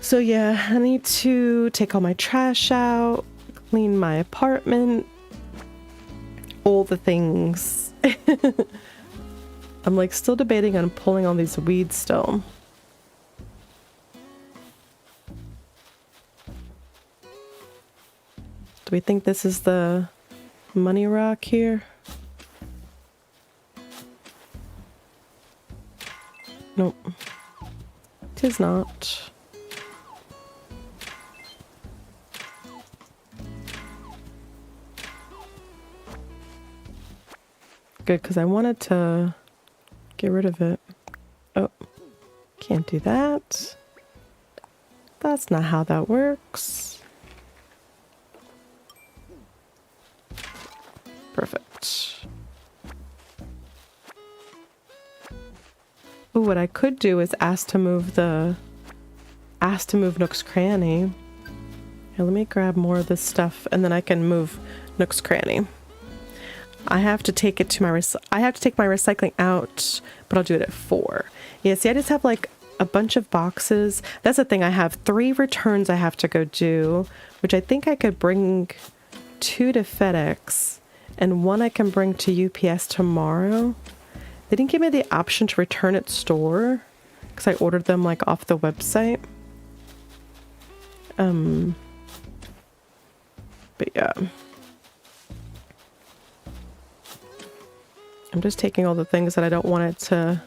So yeah, I need to take all my trash out, clean my apartment, all the things. I'm like still debating on pulling all these weeds still. Do we think this is the money rock here? Nope. Tis not. Good, because I wanted to get rid of it. Oh, can't do that. That's not how that works. Perfect. Ooh, what I could do is ask to move Nook's Cranny. Here, let me grab more of this stuff and then I can move Nook's Cranny. I have to take it to my I have to take my recycling out, but I'll do it at 4. Yeah, see, I just have like a bunch of boxes. That's the thing. I have 3 returns I have to go do, which I think I could bring 2 to FedEx and 1 I can bring to UPS tomorrow. They didn't give me the option to return at store because I ordered them like off the website. But yeah. I'm just taking all the things that I don't want it to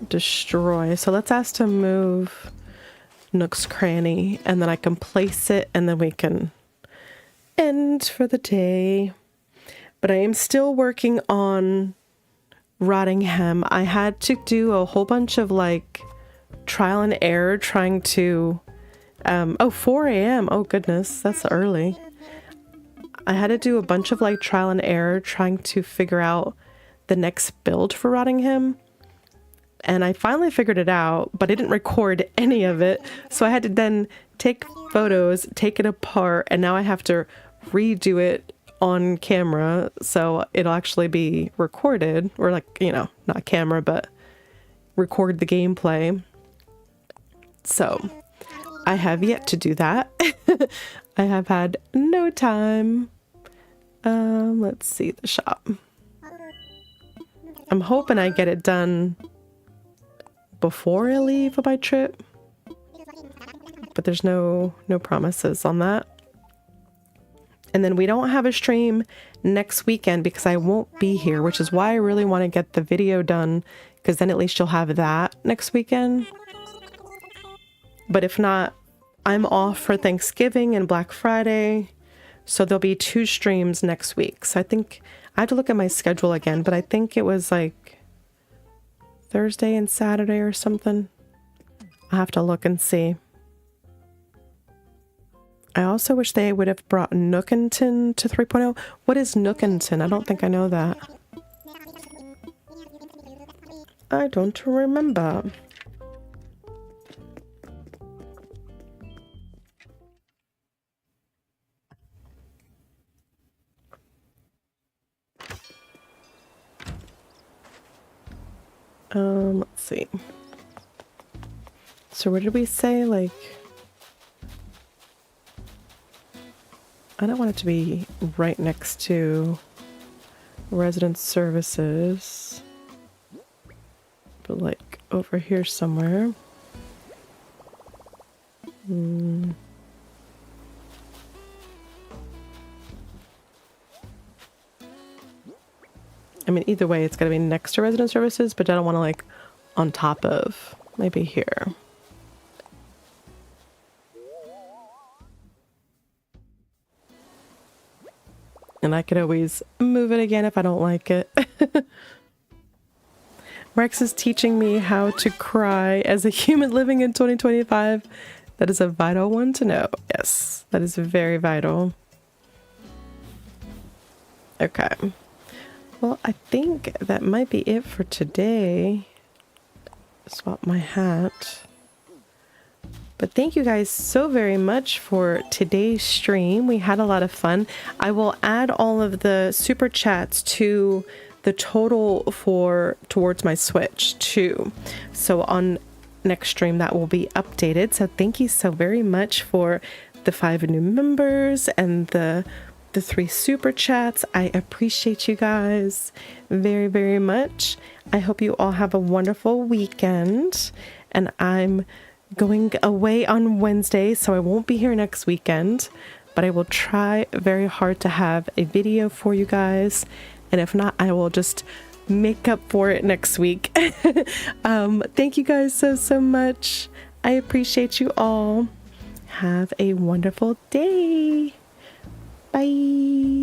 destroy. So let's ask to move Nook's Cranny and then I can place it and then we can end for the day. But I am still working on Rottingham. I had to do a whole bunch of like trial and error trying to 4 a.m. Oh goodness, that's early. I had to do a bunch of like trial and error trying to figure out the next build for Rottingham. And I finally figured it out, but I didn't record any of it. So I had to then take photos, take it apart, and now I have to redo it on camera. So it'll actually be recorded, or like, you know, not camera, but record the gameplay. So I have yet to do that. I have had no time. Let's see the shop. I'm hoping I get it done before I leave for my trip, but there's no promises on that. And then we don't have a stream next weekend because I won't be here, which is why I really want to get the video done, because then at least you'll have that next weekend. But if not, I'm off for Thanksgiving and Black Friday, so there'll be 2 streams next week. So I think I have to look at my schedule again, but I think it was like Thursday and Saturday or something. I'll have to look and see. I also wish they would have brought Nookington to 3.0. What is Nookington? I don't think I know that. I don't remember. Let's see. So what did we say? Like, I don't want it to be right next to resident services, but like over here somewhere. I mean, either way, it's got to be next to resident services, but I don't want to like on top of. Maybe here. And I could always move it again if I don't like it. Rex is teaching me how to cry as a human living in 2025. That is a vital one to know. Yes, that is very vital. Okay. Well, I think that might be it for today. Swap my hat. But thank you guys so very much for today's stream. We had a lot of fun. I will add all of the super chats to the total for towards my Switch too. So on next stream that will be updated. So thank you so very much for the 5 new members and the 3 super chats. I appreciate you guys very, very much. I hope you all have a wonderful weekend. And I'm going away on Wednesday, so I won't be here next weekend. But I will try very hard to have a video for you guys. And if not, I will just make up for it next week. Thank you guys so much. I appreciate you all. Have a wonderful day. Bye.